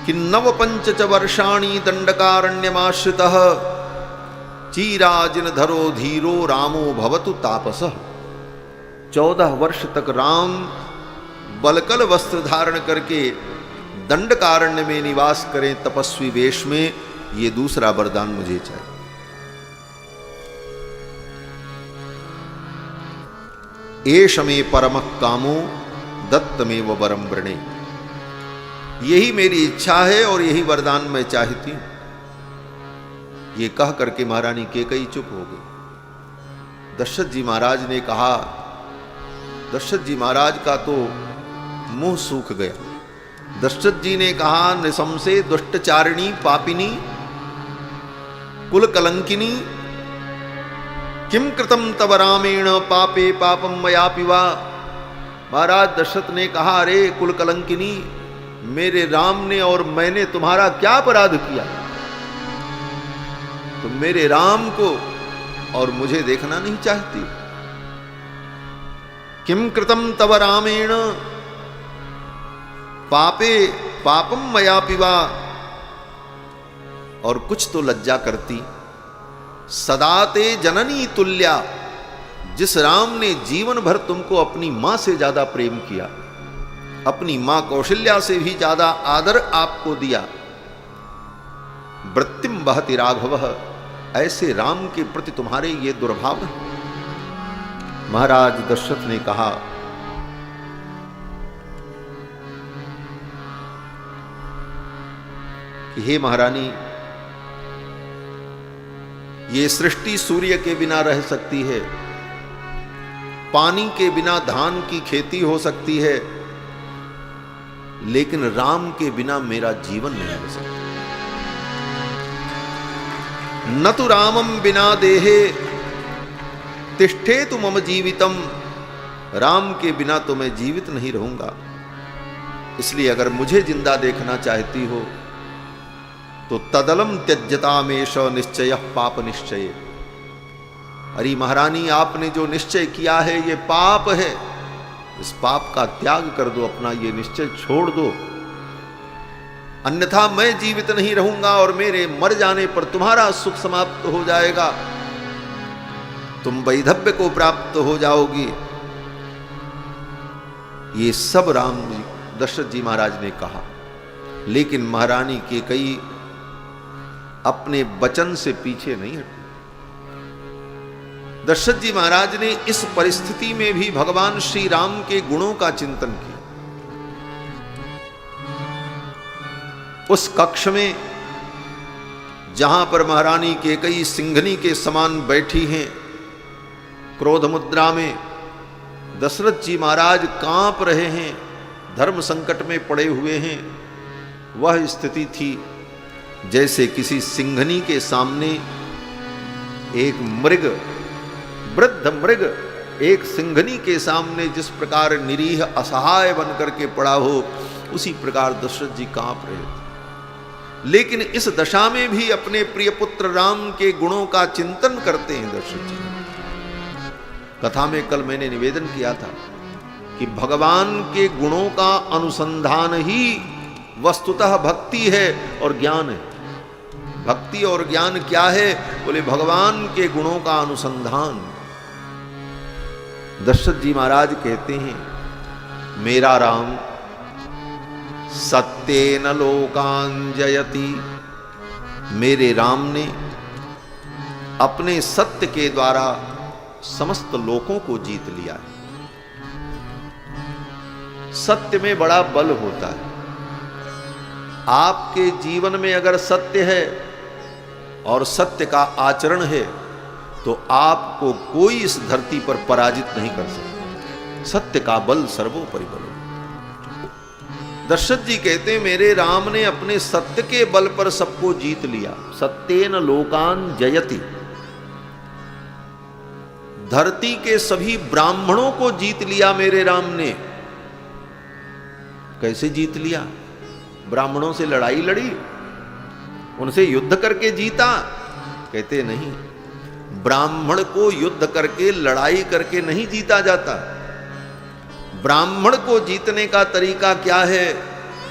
कि नव पंच च वर्षाणि दंडकारण्यमाश्रितः चीराजिन धरो धीरो रामो भवतु तापसः। 14 वर्ष तक राम बलकल वस्त्र धारण करके दंडकारण्य में निवास करें, तपस्वी वेश में। ये दूसरा वरदान मुझे चाहिए। एष मे परमः कामो दत्तमेव वरम वृणे, यही मेरी इच्छा है और यही वरदान मैं चाहती हूं। ये कह करके महारानी कैकेयी चुप हो गई। दशरथ जी महाराज ने कहा, दशरथ जी महाराज का तो मुंह सूख गया। दशरथ जी ने कहा, निसंशय दुष्टचारिणी पापिनी कुल कलंकिनी किम कृतम तव रामेण पापे पापम मया पिवा। महाराज दशरथ ने कहा, अरे कुल कलंकिनी, मेरे राम ने और मैंने तुम्हारा क्या अपराध किया? तुम मेरे राम को और मुझे देखना नहीं चाहती। किम कृतम तव रामेण पापे पापम मया पिवा। और कुछ तो लज्जा करती। सदा ते जननी तुल्या, जिस राम ने जीवन भर तुमको अपनी मां से ज्यादा प्रेम किया, अपनी मां कौशल्या से भी ज्यादा आदर आपको दिया, वृत्तिम बहति राघवः, ऐसे राम के प्रति तुम्हारे ये दुर्भाव है। महाराज दशरथ ने कहा, कि हे महारानी, ये सृष्टि सूर्य के बिना रह सकती है, पानी के बिना धान की खेती हो सकती है, लेकिन राम के बिना मेरा जीवन नहीं हो सकता। न तो रामम बिना देहे तिष्ठेतु मम जीवितम, राम के बिना तो मैं जीवित नहीं रहूंगा। इसलिए अगर मुझे जिंदा देखना चाहती हो तो तदलम त्यज्यतामेष निश्चय पाप निश्चय। अरे महारानी, आपने जो निश्चय किया है ये पाप है, इस पाप का त्याग कर दो, अपना ये निश्चय छोड़ दो, अन्यथा मैं जीवित नहीं रहूंगा और मेरे मर जाने पर तुम्हारा सुख समाप्त हो जाएगा, तुम वैधव्य को प्राप्त हो जाओगी। ये सब राम जी, दशरथ जी महाराज ने कहा, लेकिन महारानी कैकेयी अपने वचन से पीछे नहीं हटी। दशरथ जी महाराज ने इस परिस्थिति में भी भगवान श्री राम के गुणों का चिंतन किया। उस कक्ष में जहां पर महारानी कैकेयी सिंघनी के समान बैठी हैं, क्रोध मुद्रा में, दशरथ जी महाराज कांप रहे हैं, धर्म संकट में पड़े हुए हैं। वह स्थिति थी जैसे किसी सिंघनी के सामने एक मृग, वृद्ध मृग एक सिंघनी के सामने जिस प्रकार निरीह असहाय बनकर के पड़ा हो, उसी प्रकार दशरथ जी कांप रहे थे। लेकिन इस दशा में भी अपने प्रिय पुत्र राम के गुणों का चिंतन करते हैं दशरथ जी। कथा में कल मैंने निवेदन किया था कि भगवान के गुणों का अनुसंधान ही वस्तुतः भक्ति है और ज्ञान है। भक्ति और ज्ञान क्या है? बोले भगवान के गुणों का अनुसंधान। दशरथ जी महाराज कहते हैं, मेरा राम सत्येन लोकान जयति, मेरे राम ने अपने सत्य के द्वारा समस्त लोकों को जीत लिया है। सत्य में बड़ा बल होता है। आपके जीवन में अगर सत्य है और सत्य का आचरण है तो आपको कोई इस धरती पर पराजित नहीं कर सकता। सत्य का बल सर्वोपरि बल। दशरथ जी कहते हैं, मेरे राम ने अपने सत्य के बल पर सबको जीत लिया। सत्येन लोकान जयति, धरती के सभी ब्राह्मणों को जीत लिया मेरे राम ने। कैसे जीत लिया? ब्राह्मणों से लड़ाई लड़ी, उनसे युद्ध करके जीता? कहते नहीं, ब्राह्मण को युद्ध करके लड़ाई करके नहीं जीता जाता। ब्राह्मण को जीतने का तरीका क्या है?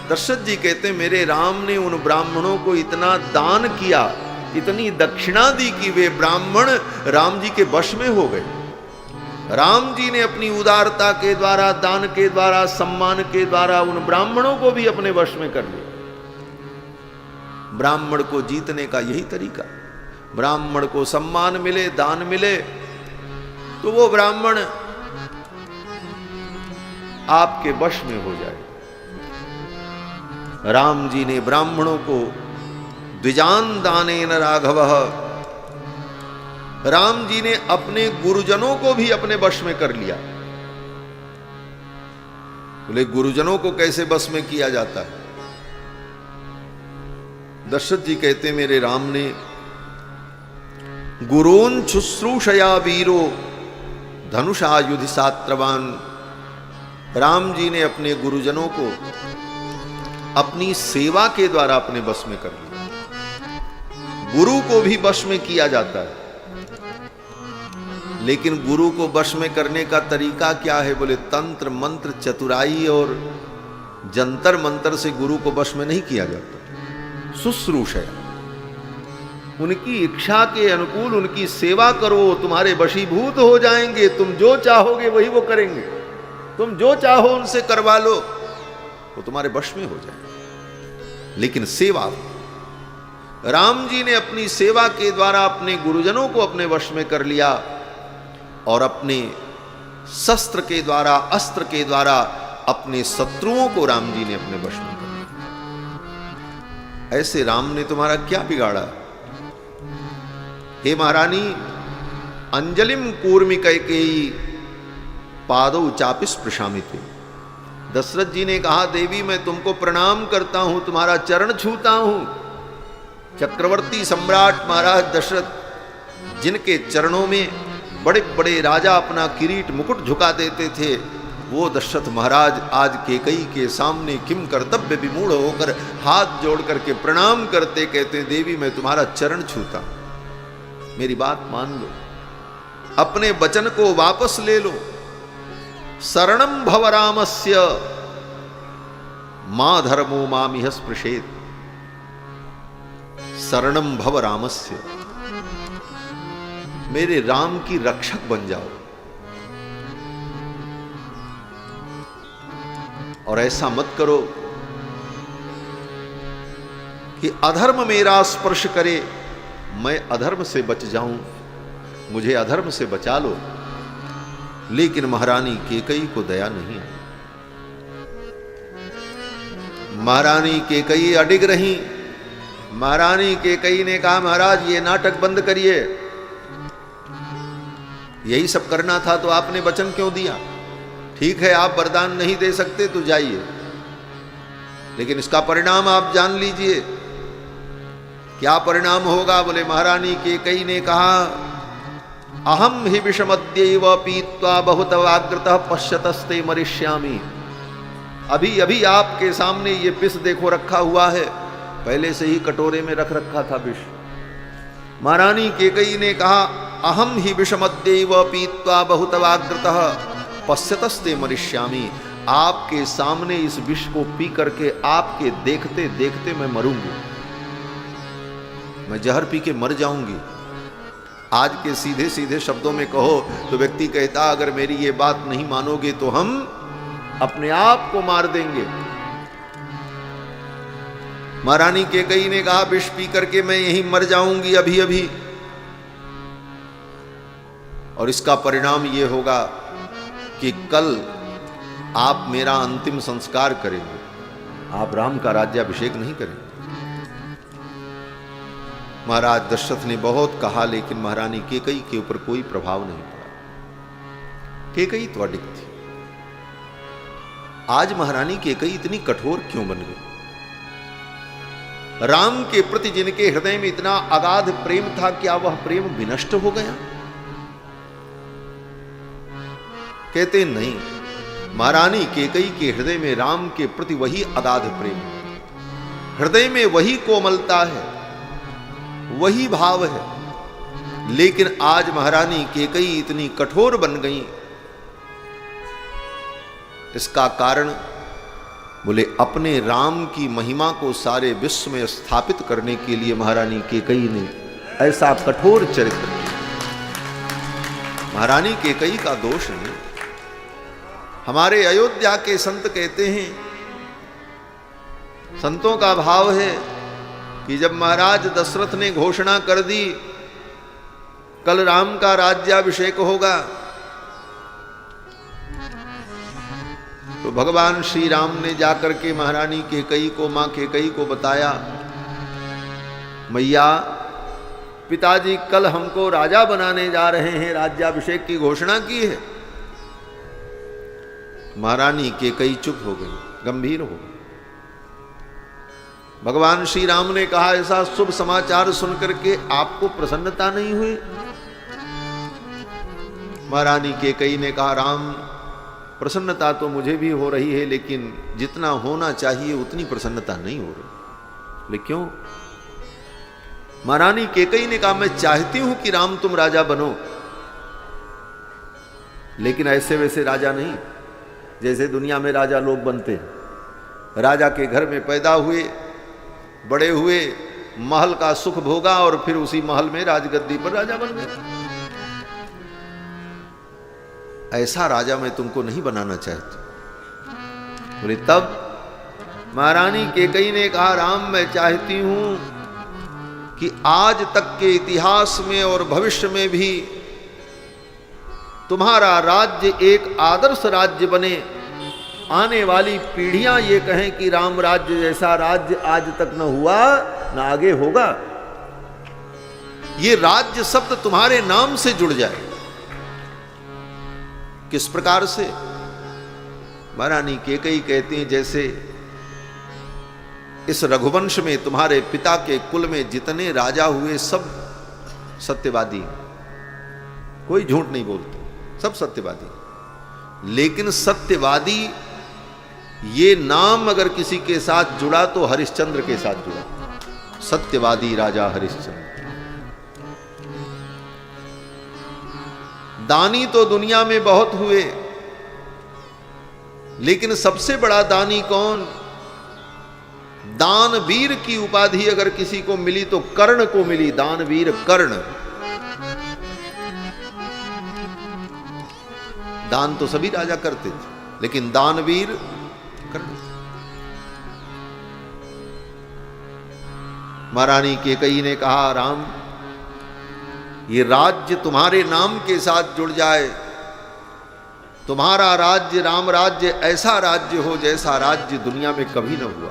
दशरथ जी कहते हैं, मेरे राम ने उन ब्राह्मणों को इतना दान किया, इतनी दक्षिणा दी कि वे ब्राह्मण राम जी के वश में हो गए। राम जी ने अपनी उदारता के द्वारा, दान के द्वारा, सम्मान के द्वारा उन ब्राह्मणों को भी अपने वश में कर लिया। ब्राह्मण को जीतने का यही तरीका। ब्राह्मण को सम्मान मिले, दान मिले, तो वो ब्राह्मण आपके वश में हो जाए। राम जी ने ब्राह्मणों को द्विजान दानेन राघवः, राम जी ने अपने गुरुजनों को भी अपने वश में कर लिया। बोले गुरुजनों को कैसे वश में किया जाता है? दशरथ जी कहते, मेरे राम ने गुरून् शुश्रूषया वीरो धनुषायुधि सात्रवान, राम जी ने अपने गुरुजनों को अपनी सेवा के द्वारा अपने वश में कर लिया। गुरु को भी वश में किया जाता है, लेकिन गुरु को वश में करने का तरीका क्या है? बोले तंत्र मंत्र चतुराई और जंतर मंत्र से गुरु को वश में नहीं किया जाता। शुश्रूषया, उनकी इच्छा के अनुकूल उनकी सेवा करो, तुम्हारे वशीभूत हो जाएंगे। तुम जो चाहोगे वही वो करेंगे। तुम जो चाहो उनसे करवा लो, वो तुम्हारे वश में हो जाएंगे। लेकिन सेवा, राम जी ने अपनी सेवा के द्वारा अपने गुरुजनों को अपने वश में कर लिया और अपने शस्त्र के द्वारा, अस्त्र के द्वारा अपने शत्रुओं को राम जी ने अपने वश में कर लिया। ऐसे राम ने तुम्हारा क्या बिगाड़ा? हे महारानी, अंजलिम कूर्मि कैकेयी पादौ चापि स्पृशामिते। दशरथ जी ने कहा, देवी मैं तुमको प्रणाम करता हूं, तुम्हारा चरण छूता हूं। चक्रवर्ती सम्राट महाराज दशरथ, जिनके चरणों में बड़े बड़े राजा अपना किरीट मुकुट झुका देते थे, वो दशरथ महाराज आज कैकेयी के सामने किम कर्तव्य विमूढ़ होकर हाथ जोड़ करके प्रणाम करते, कहते देवी मैं तुम्हारा चरण छूता हूं, मेरी बात मान लो, अपने वचन को वापस ले लो। शरणम भव रामस्य मां धर्मो मामिह स्पृशेत। शरणम भव रामस्य, मेरे राम की रक्षक बन जाओ। और ऐसा मत करो कि अधर्म मेरा स्पर्श करे, मैं अधर्म से बच जाऊं, मुझे अधर्म से बचा लो। लेकिन महारानी कैकेयी को दया नहीं आई। महारानी कैकेयी अडिग रही। महारानी कैकेयी ने कहा, महाराज ये नाटक बंद करिए, यही सब करना था तो आपने वचन क्यों दिया? ठीक है, आप वरदान नहीं दे सकते तो जाइए, लेकिन इसका परिणाम आप जान लीजिए। क्या परिणाम होगा? बोले महारानी कैकेयी ने कहा, अहम हि विषमद्यैव पीत्वा बहुत वाग्रतः पश्यतस्ते मरिष्यामि। अभी अभी आपके सामने ये विष देखो रखा हुआ है, पहले से ही कटोरे में रख रखा था विष। महारानी कैकेयी ने कहा, अहम ही विषमद्यैव पीत्वा बहुतवाग्रतः पश्यतस्ते मरिष्यामि। आपके सामने इस विष को पी करके आपके देखते देखते मैं मरूंगी, मैं जहर पी के मर जाऊंगी। आज के सीधे सीधे शब्दों में कहो तो व्यक्ति कहता, अगर मेरी ये बात नहीं मानोगे तो हम अपने आप को मार देंगे। महारानी कैकेयी ने कहा, विष पी करके मैं यहीं मर जाऊंगी अभी अभी, और इसका परिणाम ये होगा कि कल आप मेरा अंतिम संस्कार करेंगे, आप राम का राज्याभिषेक नहीं करेंगे। महाराज दशरथ ने बहुत कहा, लेकिन महारानी कैकेयी के ऊपर कोई प्रभाव नहीं पड़ा। कैकेयी तो अडिग थी। आज महारानी कैकेयी इतनी कठोर क्यों बन गई? राम के प्रति जिनके हृदय में इतना अगाध प्रेम था, क्या वह प्रेम विनष्ट हो गया? कहते नहीं, महारानी कैकेयी के हृदय में राम के प्रति वही अगाध प्रेम, हृदय में वही कोमलता है, वही भाव है। लेकिन आज महारानी कैकेयी इतनी कठोर बन गई, इसका कारण बोले अपने राम की महिमा को सारे विश्व में स्थापित करने के लिए महारानी कैकेयी ने ऐसा कठोर चरित्र किया। महारानी कैकेयी का दोष नहीं। हमारे अयोध्या के संत कहते हैं, संतों का भाव है कि जब महाराज दशरथ ने घोषणा कर दी कल राम का राज्याभिषेक होगा, तो भगवान श्री राम ने जाकर के महारानी कैकेयी को, मां कैकेयी को बताया, मैया पिताजी कल हमको राजा बनाने जा रहे हैं, राज्याभिषेक की घोषणा की है। महारानी कैकेयी चुप हो गई, गंभीर हो गई। भगवान श्री राम ने कहा, ऐसा शुभ समाचार सुनकर के आपको प्रसन्नता नहीं हुई? महारानी कैकेयी ने कहा, राम प्रसन्नता तो मुझे भी हो रही है, लेकिन जितना होना चाहिए उतनी प्रसन्नता नहीं हो रही। लेकिन क्यों? महारानी कैकेयी ने कहा, मैं चाहती हूं कि राम तुम राजा बनो, लेकिन ऐसे वैसे राजा नहीं जैसे दुनिया में राजा लोग बनते हैं। राजा के घर में पैदा हुए, बड़े हुए, महल का सुख भोगा और फिर उसी महल में राजगद्दी पर राजा बन गए। ऐसा राजा मैं तुमको नहीं बनाना चाहती। बोले तब महारानी कैकेयी ने कहा, राम मैं चाहती हूं कि आज तक के इतिहास में और भविष्य में भी तुम्हारा राज्य एक आदर्श राज्य बने, आने वाली पीढ़ियां ये कहें कि राम राज्य जैसा राज्य आज तक न हुआ न आगे होगा। ये राज्य शब्द तुम्हारे नाम से जुड़ जाए। किस प्रकार से? महारानी कैकेयी कहती हैं, जैसे इस रघुवंश में तुम्हारे पिता के कुल में जितने राजा हुए सब सत्यवादी, कोई झूठ नहीं बोलते, सब सत्यवादी। लेकिन सत्यवादी ये नाम अगर किसी के साथ जुड़ा तो हरिश्चंद्र के साथ जुड़ा, सत्यवादी राजा हरिश्चंद्र। दानी तो दुनिया में बहुत हुए, लेकिन सबसे बड़ा दानी कौन? दानवीर की उपाधि अगर किसी को मिली तो कर्ण को मिली, दानवीर कर्ण। दान तो सभी राजा करते थे, लेकिन दानवीर कर्ण। महारानी कैकेयी ने कहा, राम ये राज्य तुम्हारे नाम के साथ जुड़ जाए, तुम्हारा राज्य राम राज्य ऐसा राज्य हो जैसा राज्य दुनिया में कभी न हुआ।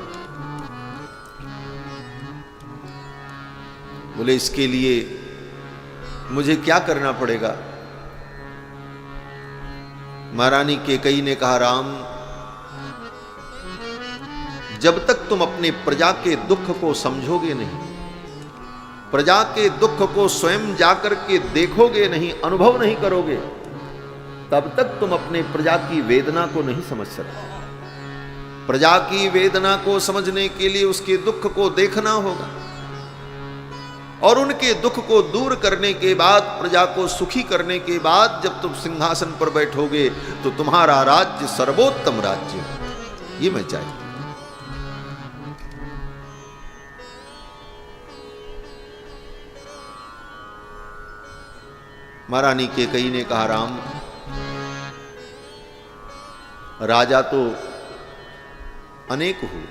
बोले इसके लिए मुझे क्या करना पड़ेगा? महारानी कैकेयी ने कहा, राम जब तक तुम अपने प्रजा के दुख को समझोगे नहीं, प्रजा के दुख को स्वयं जाकर के देखोगे नहीं, अनुभव नहीं करोगे, तब तक तुम अपने प्रजा की वेदना को नहीं समझ सकते। प्रजा की वेदना को समझने के लिए उसके दुख को देखना होगा, और उनके दुख को दूर करने के बाद, प्रजा को सुखी करने के बाद जब तुम सिंहासन पर बैठोगे तो तुम्हारा राज्य सर्वोत्तम राज्य हो। ये मैं चाहती हूं। महारानी कैकेयी ने कहा, राम, राजा तो अनेक हुए,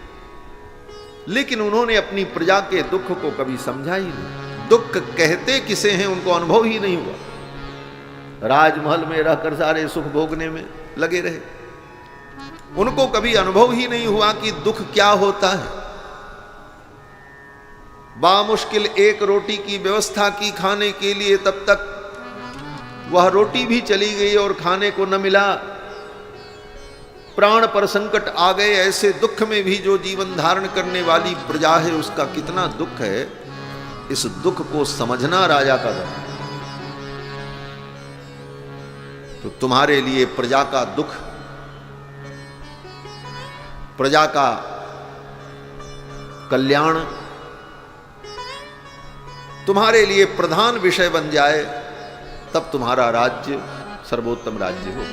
लेकिन उन्होंने अपनी प्रजा के दुख को कभी समझा ही नहीं। दुख कहते किसे हैं उनको अनुभव ही नहीं हुआ। राजमहल में रहकर सारे सुख भोगने में लगे रहे, उनको कभी अनुभव ही नहीं हुआ कि दुख क्या होता है। बामुश्किल एक रोटी की व्यवस्था की खाने के लिए, तब तक वह रोटी भी चली गई और खाने को न मिला। प्राण पर संकट आ गए। ऐसे दुख में भी जो जीवन धारण करने वाली प्रजा है, उसका कितना दुख है, इस दुख को समझना राजा का धर्म। तो तुम्हारे लिए प्रजा का दुख, प्रजा का कल्याण तुम्हारे लिए प्रधान विषय बन जाए, तब तुम्हारा राज्य सर्वोत्तम राज्य हो।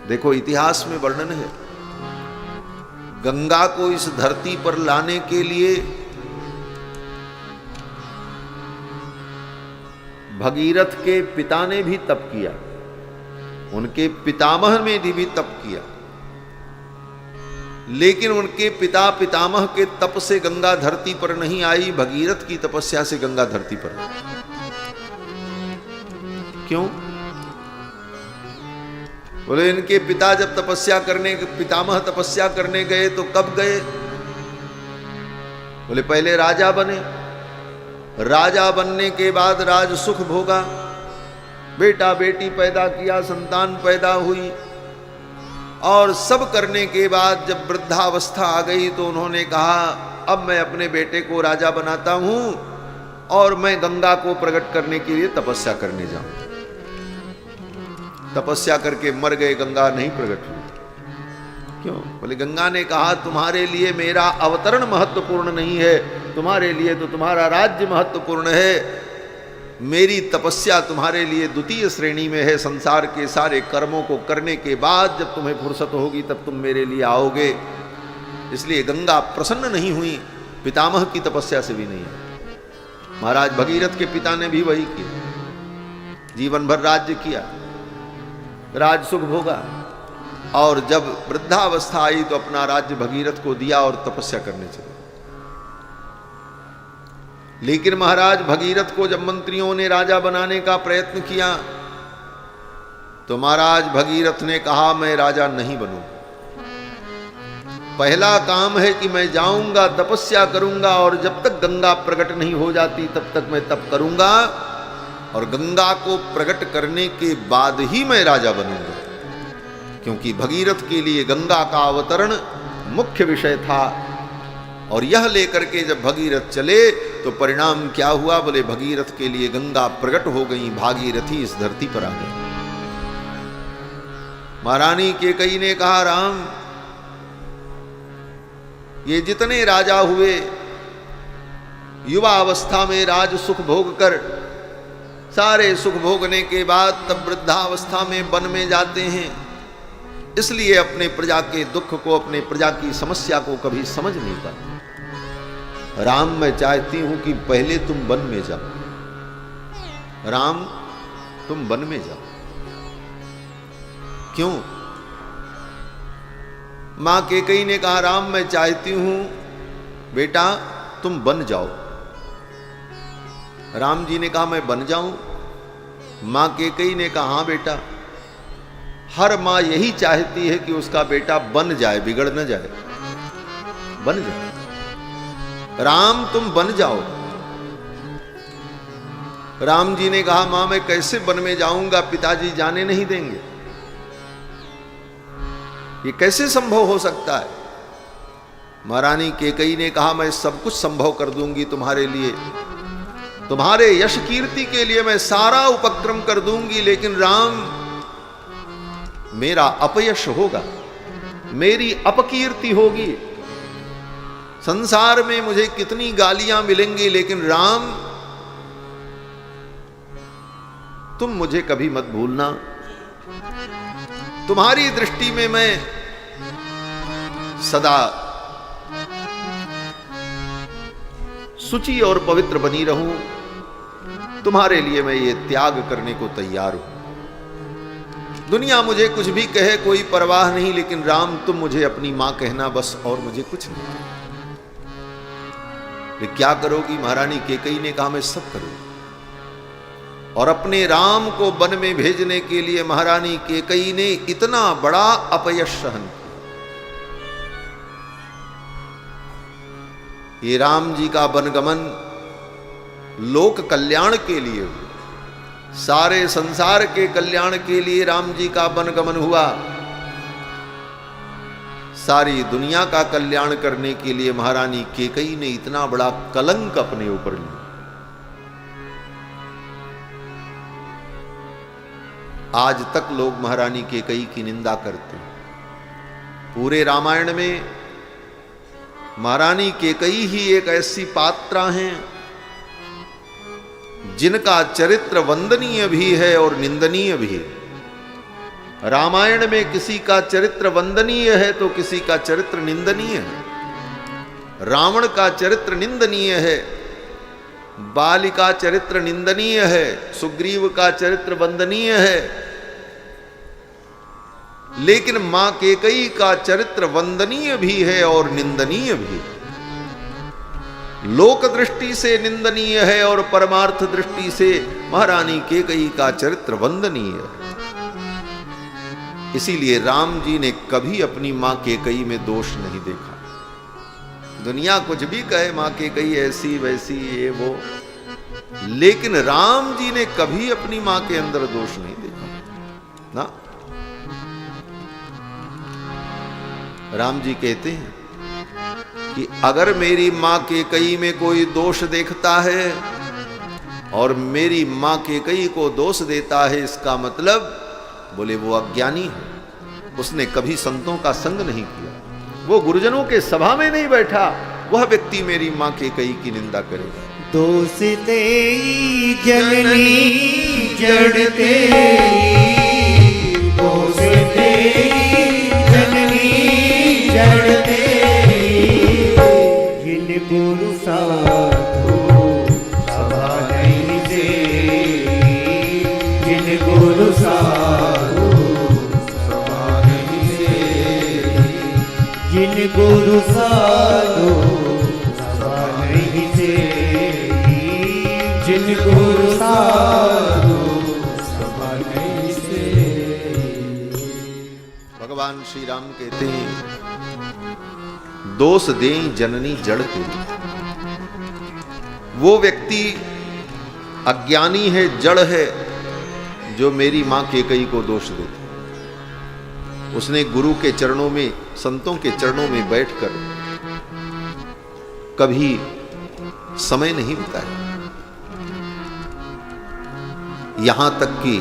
देखो, इतिहास में वर्णन है, गंगा को इस धरती पर लाने के लिए भगीरथ के पिता ने भी तप किया, उनके पितामह ने भी तप किया, लेकिन उनके पिता पितामह के तप से गंगा धरती पर नहीं आई, भगीरथ की तपस्या से गंगा धरती पर आई। क्यों? बोले, इनके पिता जब तपस्या करने, पितामह तपस्या करने गए तो कब गए? बोले, पहले राजा बने, राजा बनने के बाद राज सुख भोगा, बेटा बेटी पैदा किया, संतान पैदा हुई, और सब करने के बाद जब वृद्धावस्था आ गई तो उन्होंने कहा, अब मैं अपने बेटे को राजा बनाता हूं और मैं गंगा को प्रकट करने के लिए तपस्या करने जाऊं। तपस्या करके मर गए, गंगा नहीं प्रकट हुई। क्यों? बोले, गंगा ने कहा, तुम्हारे लिए मेरा अवतरण महत्वपूर्ण नहीं है, तुम्हारे लिए तो तुम्हारा राज्य महत्वपूर्ण है। मेरी तपस्या तुम्हारे लिए द्वितीय श्रेणी में है। संसार के सारे कर्मों को करने के बाद जब तुम्हें फुर्सत होगी तब तुम मेरे लिए आओगे। इसलिए गंगा प्रसन्न नहीं हुई, पितामह की तपस्या से भी नहीं है। महाराज भगीरथ के पिता ने भी वही किया, जीवन भर राज्य किया, राज सुख भोगा, और जब वृद्धावस्था आई तो अपना राज्य भगीरथ को दिया और तपस्या करने चले। लेकिन महाराज भगीरथ को जब मंत्रियों ने राजा बनाने का प्रयत्न किया तो महाराज भगीरथ ने कहा, मैं राजा नहीं बनूं। पहला काम है कि मैं जाऊंगा, तपस्या करूंगा, और जब तक गंगा प्रकट नहीं हो जाती तब तक मैं तप करूंगा, और गंगा को प्रकट करने के बाद ही मैं राजा बनूंगा। क्योंकि भगीरथ के लिए गंगा का अवतरण मुख्य विषय था। और यह लेकर के जब भगीरथ चले तो परिणाम क्या हुआ? बोले, भगीरथ के लिए गंगा प्रकट हो गई, भागीरथी इस धरती पर आ गई। महारानी कैकेयी ने कहा, राम, ये जितने राजा हुए, युवा अवस्था में राज सुख भोग कर, सारे सुख भोगने के बाद तब वृद्धावस्था में वन में जाते हैं, इसलिए अपने प्रजा के दुख को, अपने प्रजा की समस्या को कभी समझ नहीं पाते। राम, मैं चाहती हूं कि पहले तुम वन में जाओ। राम, तुम वन में जाओ। क्यों? मां कैकेयी ने कहा, राम, मैं चाहती हूं बेटा तुम बन जाओ। राम जी ने कहा, मैं बन जाऊं? मां कैकेयी ने कहा, हां बेटा। हर मां यही चाहती है कि उसका बेटा बन जाए, बिगड़ न जाए, बन जाए। राम, तुम बन जाओ। राम जी ने कहा, मां, मैं कैसे वन में जाऊंगा, पिताजी जाने नहीं देंगे, ये कैसे संभव हो सकता है? महारानी कैकेयी ने कहा, मैं सब कुछ संभव कर दूंगी तुम्हारे लिए, तुम्हारे यश कीर्ति के लिए मैं सारा उपक्रम कर दूंगी, लेकिन राम, मेरा अपयश होगा। मेरी अपकीर्ति होगी। संसार में मुझे कितनी गालियां मिलेंगी, लेकिन राम तुम मुझे कभी मत भूलना। तुम्हारी दृष्टि में मैं सदा शुचि और पवित्र बनी रहूं। तुम्हारे लिए मैं ये त्याग करने को तैयार हूं। दुनिया मुझे कुछ भी कहे, कोई परवाह नहीं, लेकिन राम तुम मुझे अपनी मां कहना बस, और मुझे कुछ नहीं। लेकिन क्या करोगी? महारानी कैकेयी ने कहा मैं सब करूंगी। और अपने राम को वन में भेजने के लिए महारानी कैकेयी ने इतना बड़ा अपयश सहन किया। ये राम जी का वनगमन लोक कल्याण के लिए हुआ, सारे संसार के कल्याण के लिए राम जी का वनगमन हुआ। सारी दुनिया का कल्याण करने के लिए महारानी कैकेयी ने इतना बड़ा कलंक अपने ऊपर लिया। आज तक लोग महारानी कैकेयी की निंदा करते हैं। पूरे रामायण में महारानी कैकेयी ही एक ऐसी पात्रा हैं जिनका चरित्र वंदनीय भी है और निंदनीय भी है। रामायण में किसी का चरित्र वंदनीय है तो किसी का चरित्र निंदनीय है। रावण का चरित्र निंदनीय है, बाली का चरित्र निंदनीय है, सुग्रीव का चरित्र वंदनीय है, लेकिन मां कैकेयी का चरित्र वंदनीय भी है और निंदनीय भी। लोक दृष्टि से निंदनीय है और परमार्थ दृष्टि से महारानी कैकेयी का चरित्र वंदनीय है। इसीलिए राम जी ने कभी अपनी मां कैकेयी में दोष नहीं देखा। दुनिया कुछ भी कहे, मां कैकेयी ऐसी वैसी ये वो, लेकिन राम जी ने कभी अपनी मां के अंदर दोष नहीं देखा ना। राम जी कहते हैं कि अगर मेरी मां कैकेयी में कोई दोष देखता है और मेरी मां कैकेयी को दोष देता है, इसका मतलब बोले वो अज्ञानी है, उसने कभी संतों का संग नहीं किया, वो गुरुजनों के सभा में नहीं बैठा, वह व्यक्ति मेरी मां कैकेयी की निंदा करेगा। दोष तेरी जननी जड़ तेरी, दोष तेरी जननी जड़ तेरी, जिन गुरु साधु सभा नहीं से, जिन गुरु साधु सभा नहीं से, जिन गुरु साधु सभा नहीं से, जिन गुरु साधु सभा नहीं से। भगवान श्री राम कहते हैं दोष दें जननी जड़ तेरी। वो व्यक्ति अज्ञानी है, जड़ है, जो मेरी मां कैकेयी को दोष देता। उसने गुरु के चरणों में, संतों के चरणों में बैठकर कभी समय नहीं बिताया। यहां तक कि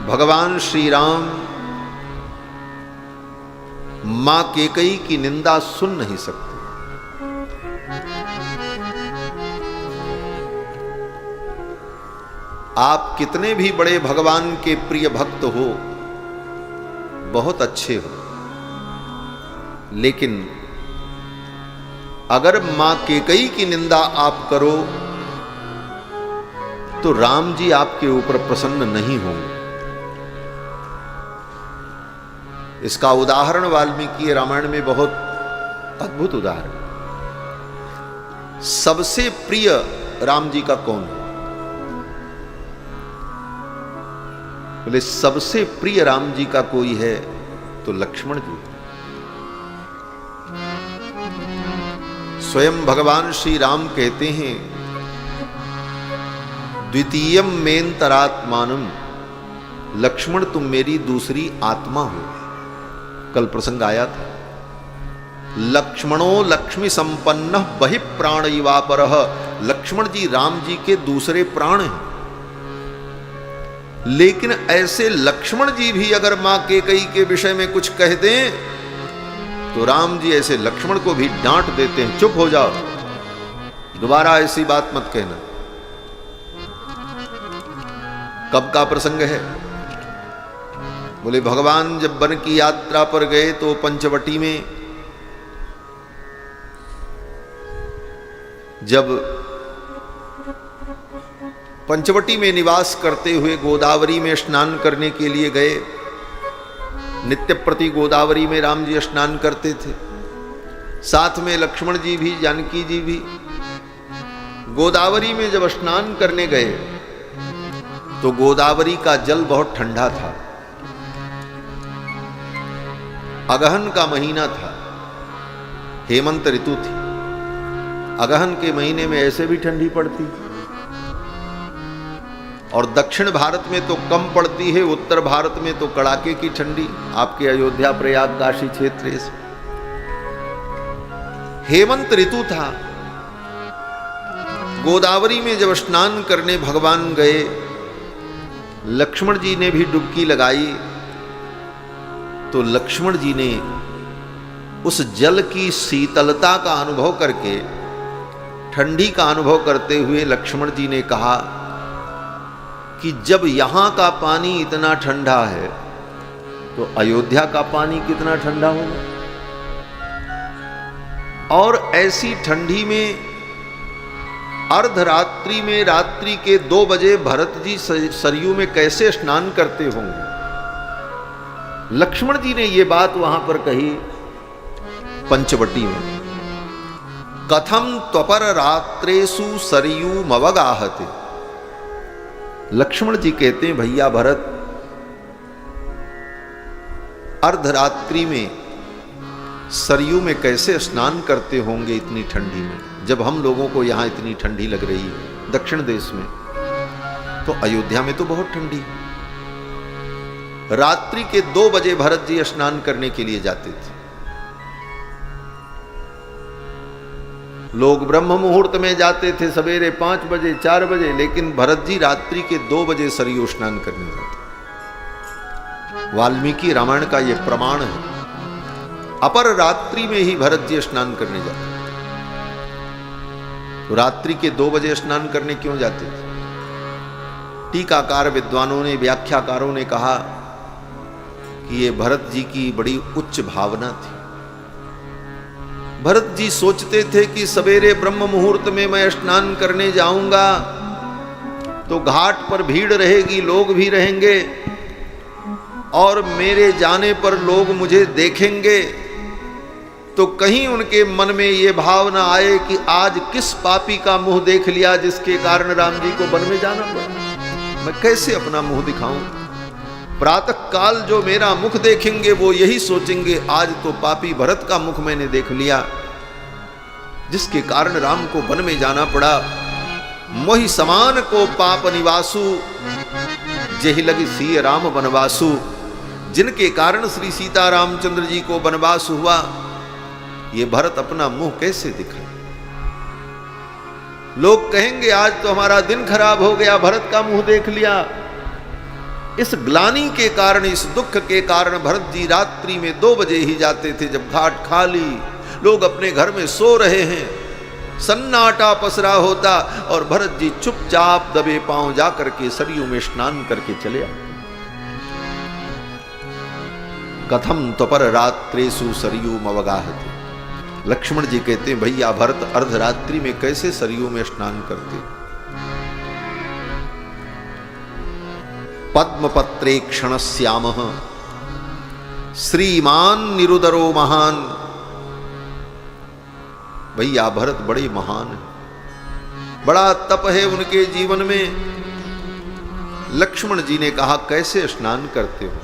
भगवान श्री राम मां कैकेयी की निंदा सुन नहीं सकते। आप कितने भी बड़े भगवान के प्रिय भक्त हो, बहुत अच्छे हो, लेकिन अगर मां कैकेयी की निंदा आप करो तो राम जी आपके ऊपर प्रसन्न नहीं होंगे। इसका उदाहरण वाल्मीकि रामायण में बहुत अद्भुत उदाहरण। सबसे प्रिय राम जी का कौन है? बोले सबसे प्रिय राम जी का कोई है तो लक्ष्मण जी। स्वयं भगवान श्री राम कहते हैं द्वितीयम मेंतरात्मानम, लक्ष्मण तुम मेरी दूसरी आत्मा हो। कल प्रसंग आया था, लक्ष्मणो लक्ष्मी संपन्न बहि प्राण इवापरः। लक्ष्मण जी राम जी के दूसरे प्राण हैं। लेकिन ऐसे लक्ष्मण जी भी अगर मां कैकेयी के विषय में कुछ कह दें तो राम जी ऐसे लक्ष्मण को भी डांट देते हैं, चुप हो जाओ, दोबारा ऐसी बात मत कहना। कब का प्रसंग है? बोले भगवान जब वन की यात्रा पर गए तो पंचवटी में जब पंचवटी में निवास करते हुए गोदावरी में स्नान करने के लिए गए, नित्य प्रति गोदावरी में राम जी स्नान करते थे, साथ में लक्ष्मण जी भी, जानकी जी भी। गोदावरी में जब स्नान करने गए तो गोदावरी का जल बहुत ठंडा था, अगहन का महीना था, हेमंत ऋतु थी। अगहन के महीने में ऐसे भी ठंडी पड़ती और दक्षिण भारत में तो कम पड़ती है, उत्तर भारत में तो कड़ाके की ठंडी। आपके अयोध्या, प्रयाग, काशी क्षेत्र से हेमंत ऋतु था। गोदावरी में जब स्नान करने भगवान गए, लक्ष्मण जी ने भी डुबकी लगाई तो लक्ष्मण जी ने उस जल की शीतलता का अनुभव करके, ठंडी का अनुभव करते हुए लक्ष्मण जी ने कहा कि जब यहां का पानी इतना ठंडा है तो अयोध्या का पानी कितना ठंडा होगा। और ऐसी ठंडी में अर्धरात्रि में, रात्रि के 2 बजे भरत जी सरयू में कैसे स्नान करते होंगे। लक्ष्मण जी ने यह बात वहां पर कही पंचवटी में। कथम त्वपर रात्रेषु सरयू मवगाहते। लक्ष्मण जी कहते हैं, भैया भरत, अर्धरात्रि में सरयू में कैसे स्नान करते होंगे इतनी ठंडी में, जब हम लोगों को यहां इतनी ठंडी लग रही है दक्षिण देश में, तो अयोध्या में तो बहुत ठंडी। रात्रि के 2 बजे भरत जी स्नान करने के लिए जाते थे। लोग ब्रह्म मुहूर्त में जाते थे, सवेरे 5 बजे, 4 बजे, लेकिन भरत जी रात्रि के 2 बजे सरयू स्नान करने जाते। वाल्मीकि रामायण का यह प्रमाण है। अपर रात्रि में ही भरत जी स्नान करने जाते। तो रात्रि के 2 बजे स्नान करने क्यों जाते थे? टीकाकार विद्वानों ने, व्याख्याकारों ने कहा कि ये भरत जी की बड़ी उच्च भावना थी। भरत जी सोचते थे कि सवेरे ब्रह्म मुहूर्त में मैं स्नान करने जाऊंगा तो घाट पर भीड़ रहेगी, लोग भी रहेंगे और मेरे जाने पर लोग मुझे देखेंगे, तो कहीं उनके मन में ये भावना आए कि आज किस पापी का मुंह देख लिया जिसके कारण राम जी को वन में जाना पड़ा, मैं कैसे अपना मुंह दिखाऊं। प्रातः काल जो मेरा मुख देखेंगे वो यही सोचेंगे, आज तो पापी भरत का मुख मैंने देख लिया जिसके कारण राम को वन में जाना पड़ा। मोहि समान को पाप निवासु, जेहि लगी सी राम वनवासु। जिनके कारण श्री सीता रामचंद्र जी को वनवास हुआ, ये भरत अपना मुंह कैसे दिखाए। लोग कहेंगे आज तो हमारा दिन खराब हो गया, भरत का मुंह देख लिया। इस ग्लानि के कारण, इस दुख के कारण भरत जी रात्रि में 2 बजे ही जाते थे, जब घाट खाली, लोग अपने घर में सो रहे हैं, सन्नाटा पसरा होता और भरत जी चुपचाप दबे पांव जाकर के सरयू में स्नान करके चले आते। कथम त्वपर रात्रेषु सरयू मवगाहते। लक्ष्मण जी कहते हैं, भैया भरत अर्धरात्रि में कैसे सरयू में स्नान करते। पद्मपत्रे क्षणश्यामः श्रीमान निरुदरो महान। भैया भरत बड़े महान है, बड़ा तप है उनके जीवन में। लक्ष्मण जी ने कहा, कैसे स्नान करते हो।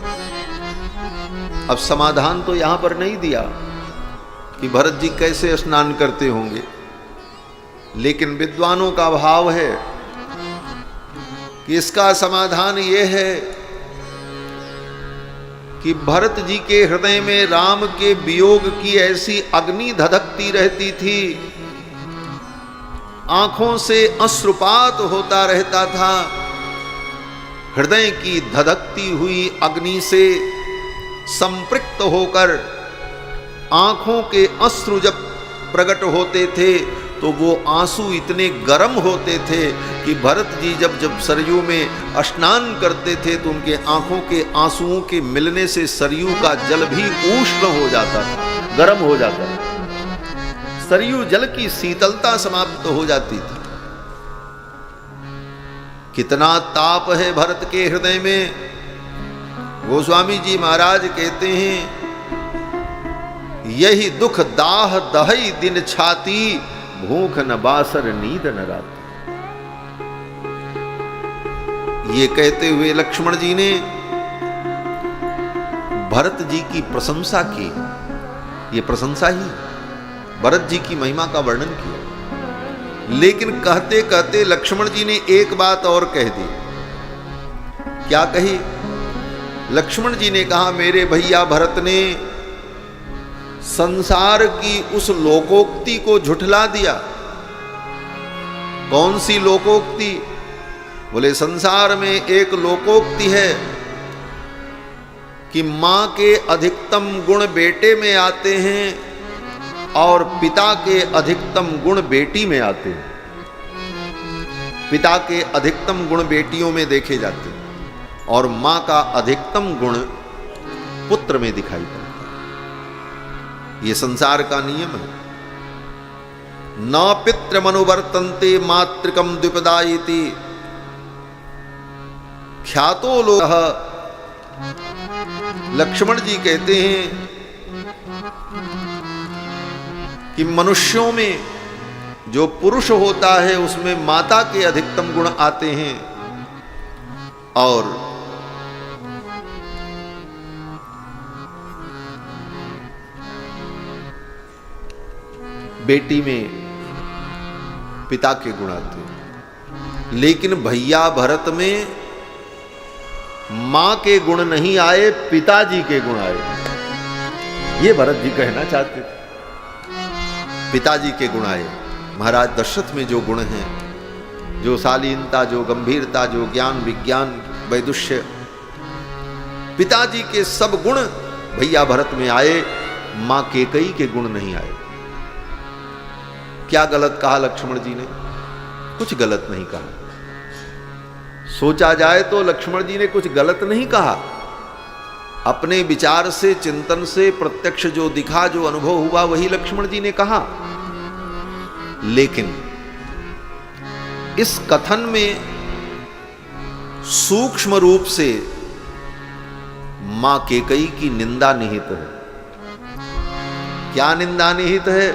अब समाधान तो यहां पर नहीं दिया कि भरत जी कैसे स्नान करते होंगे, लेकिन विद्वानों का भाव है कि इसका समाधान यह है कि भरत जी के हृदय में राम के वियोग की ऐसी अग्नि धधकती रहती थी, आंखों से अश्रुपात होता रहता था हृदय की धधकती हुई अग्नि से संपृक्त होकर आंखों के अश्रु जब प्रकट होते थे तो वो आंसू इतने गर्म होते थे कि भरत जी जब सरयू में स्नान करते थे तो उनके आंखों के आंसुओं के मिलने से सरयू का जल भी उष्ण हो जाता था, गर्म हो जाता था। सरयू जल की शीतलता समाप्त हो जाती थी। कितना ताप है भरत के हृदय में। गोस्वामी जी महाराज कहते हैं, यही दुख दाह दहई दिन छाती, भूख न बासर नींद न रात। ये कहते हुए लक्ष्मण जी ने भरत जी की प्रशंसा की। ये प्रशंसा ही भरत जी की महिमा का वर्णन किया। लेकिन कहते कहते लक्ष्मण जी ने एक बात और कह दी। क्या कही? लक्ष्मण जी ने कहा, मेरे भैया भरत ने संसार की उस लोकोक्ति को झुठला दिया। कौन सी लोकोक्ति? बोले, संसार में एक लोकोक्ति है कि मां के अधिकतम गुण बेटे में आते हैं और पिता के अधिकतम गुण बेटी में आते हैं। पिता के अधिकतम गुण बेटियों में देखे जाते हैं और मां का अधिकतम गुण पुत्र में दिखाई पड़ता है। ये संसार का नियम है। न पितृमनुवर्तन्ते मातृकम द्विपदायिति ख्यातो लोकः। लक्ष्मण जी कहते हैं कि मनुष्यों में जो पुरुष होता है उसमें माता के अधिकतम गुण आते हैं और बेटी में पिता के गुण आते हैं। लेकिन भैया भरत में मां के गुण नहीं आए, पिताजी के गुण आए। ये भरत जी कहना चाहते थे। पिताजी के गुण आए। महाराज दशरथ में जो गुण हैं, जो शालीनता, जो गंभीरता, जो ज्ञान विज्ञान वैदुष्य, पिताजी के सब गुण भैया भरत में आए, मां केकई के गुण नहीं आए। क्या गलत कहा लक्ष्मण जी ने? कुछ गलत नहीं कहा। सोचा जाए तो लक्ष्मण जी ने कुछ गलत नहीं कहा। अपने विचार से, चिंतन से प्रत्यक्ष जो दिखा, जो अनुभव हुआ, वही लक्ष्मण जी ने कहा। लेकिन इस कथन में सूक्ष्म रूप से मां केकई की निंदा निहित है। क्या निंदा निहित है?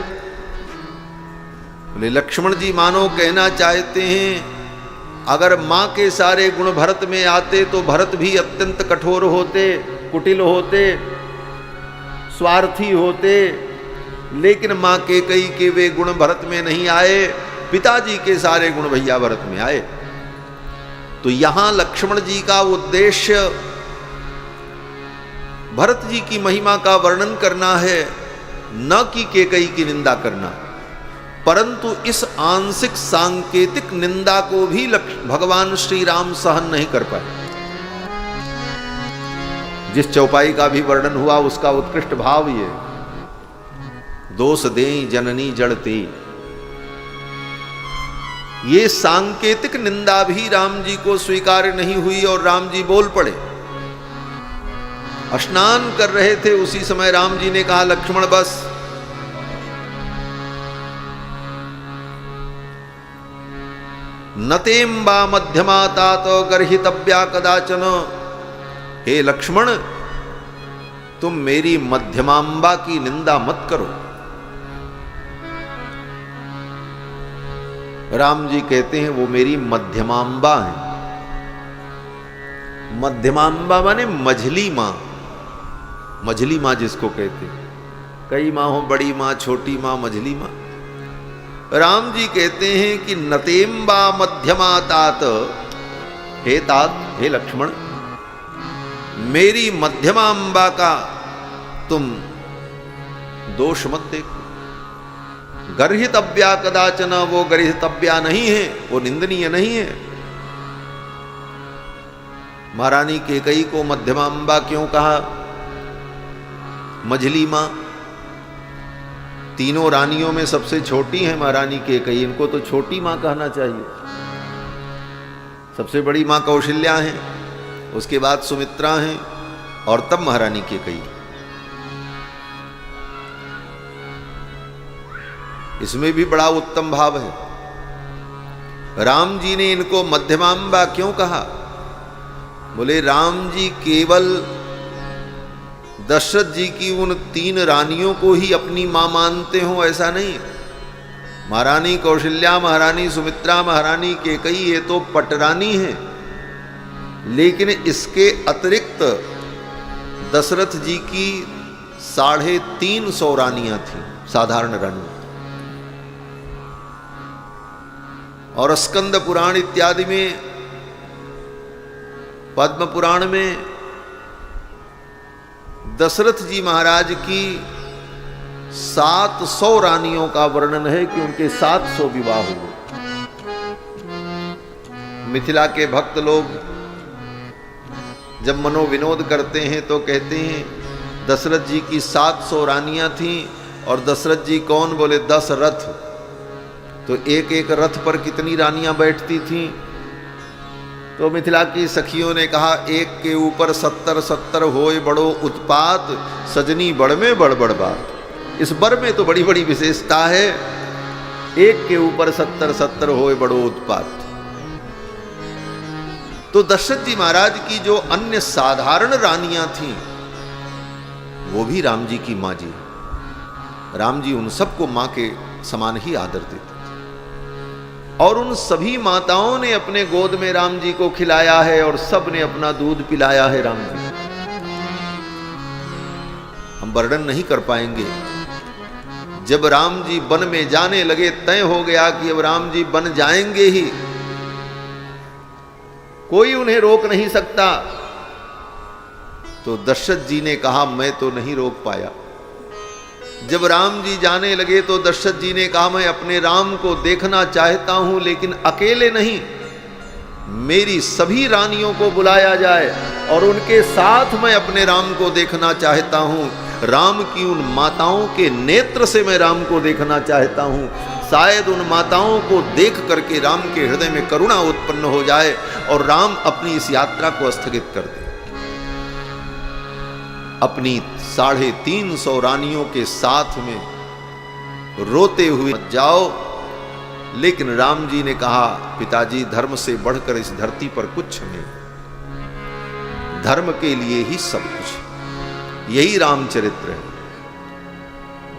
बोले, लक्ष्मण जी मानो कहना चाहते हैं अगर मां के सारे गुण भरत में आते तो भरत भी अत्यंत कठोर होते, कुटिल होते, स्वार्थी होते। लेकिन मां केकई के वे गुण भरत में नहीं आए, पिताजी के सारे गुण भैया भरत में आए। तो यहां लक्ष्मण जी का उद्देश्य भरत जी की महिमा का वर्णन करना है, न कि केकई की निंदा करना। परंतु इस आंशिक सांकेतिक निंदा को भी भगवान श्री राम सहन नहीं कर पाए। जिस चौपाई का भी वर्णन हुआ उसका उत्कृष्ट भाव ये, दोष दें जननी जड़ती। ये सांकेतिक निंदा भी राम जी को स्वीकार नहीं हुई और राम जी बोल पड़े। स्नान कर रहे थे उसी समय राम जी ने कहा, लक्ष्मण बस। नतेम्बा मध्यमा तात गर्हितव्या कदाचन। हे लक्ष्मण, तुम मेरी मध्यमांबा की निंदा मत करो। राम जी कहते हैं वो मेरी मध्यमांबा है। मध्यमांबा माने मझली मां। मझली मां जिसको कहते हैं, कई मां हो, बड़ी मां, छोटी मां, मझली मां। राम जी कहते हैं कि नतेम्बा मध्यमा तात। हे तात, हे लक्ष्मण, मेरी मध्यमा अंबा का तुम दोष मत देखो। गर्हितव्या कदाचन, वो गर्हितव्या नहीं है, वो निंदनीय नहीं है। महारानी कैकेयी को मध्यमांबा क्यों कहा? मझली माँ। तीनों रानियों में सबसे छोटी है महारानी कैकेयी, इनको तो छोटी माँ कहना चाहिए। सबसे बड़ी माँ कौशल्या है, उसके बाद सुमित्रा है और तब महारानी कैकेयी। इसमें भी बड़ा उत्तम भाव है। राम जी ने इनको मध्यमांबा क्यों कहा? बोले राम जी केवल दशरथ जी की उन 3 रानियों को ही अपनी मां मानते हो ऐसा नहीं। महारानी कौशल्या, महारानी सुमित्रा, महारानी कैकेयी ये तो पटरानी है, लेकिन इसके अतिरिक्त दशरथ जी की 350 रानियां थीं, साधारण रानियां। और स्कंद पुराण इत्यादि में, पद्म पुराण में दशरथ जी महाराज की 700 रानियों का वर्णन है कि उनके 700 विवाह हुए। मिथिला के भक्त लोग जब मनोविनोद करते हैं तो कहते हैं दशरथ जी की 700 रानियां थीं और दशरथ जी कौन? बोले 10 रथ। तो एक एक रथ पर कितनी रानियां बैठती थीं? तो मिथिला की सखियों ने कहा एक के ऊपर 70 होए बड़ो उत्पात, सजनी बड़ में बड़ बात। इस बर में तो बड़ी बड़ी विशेषता है, एक के ऊपर 70 होए बड़ो उत्पात। तो दशरथ जी महाराज की जो अन्य साधारण रानियां थीं वो भी राम जी की मां जी। राम जी उन सबको मां के समान ही आदर देते थे और उन सभी माताओं ने अपने गोद में राम जी को खिलाया है और सब ने अपना दूध पिलाया है राम जी। हम वर्णन नहीं कर पाएंगे। जब राम जी वन में जाने लगे, तय हो गया कि अब राम जी वन जाएंगे ही, कोई उन्हें रोक नहीं सकता। तो दशरथ जी ने कहा मैं तो नहीं रोक पाया। जब राम जी जाने लगे तो दशरथ जी ने कहा मैं अपने राम को देखना चाहता हूं, लेकिन अकेले नहीं, मेरी सभी रानियों को बुलाया जाए और उनके साथ मैं अपने राम को देखना चाहता हूं। राम की उन माताओं के नेत्र से मैं राम को देखना चाहता हूं। शायद उन माताओं को देख करके राम के हृदय में करुणा उत्पन्न हो जाए और राम अपनी इस यात्रा को स्थगित कर दे। अपनी 350 रानियों के साथ में रोते हुए मत जाओ। लेकिन राम जी ने कहा पिताजी धर्म से बढ़कर इस धरती पर कुछ नहीं, धर्म के लिए ही सब कुछ। यही रामचरित्र है।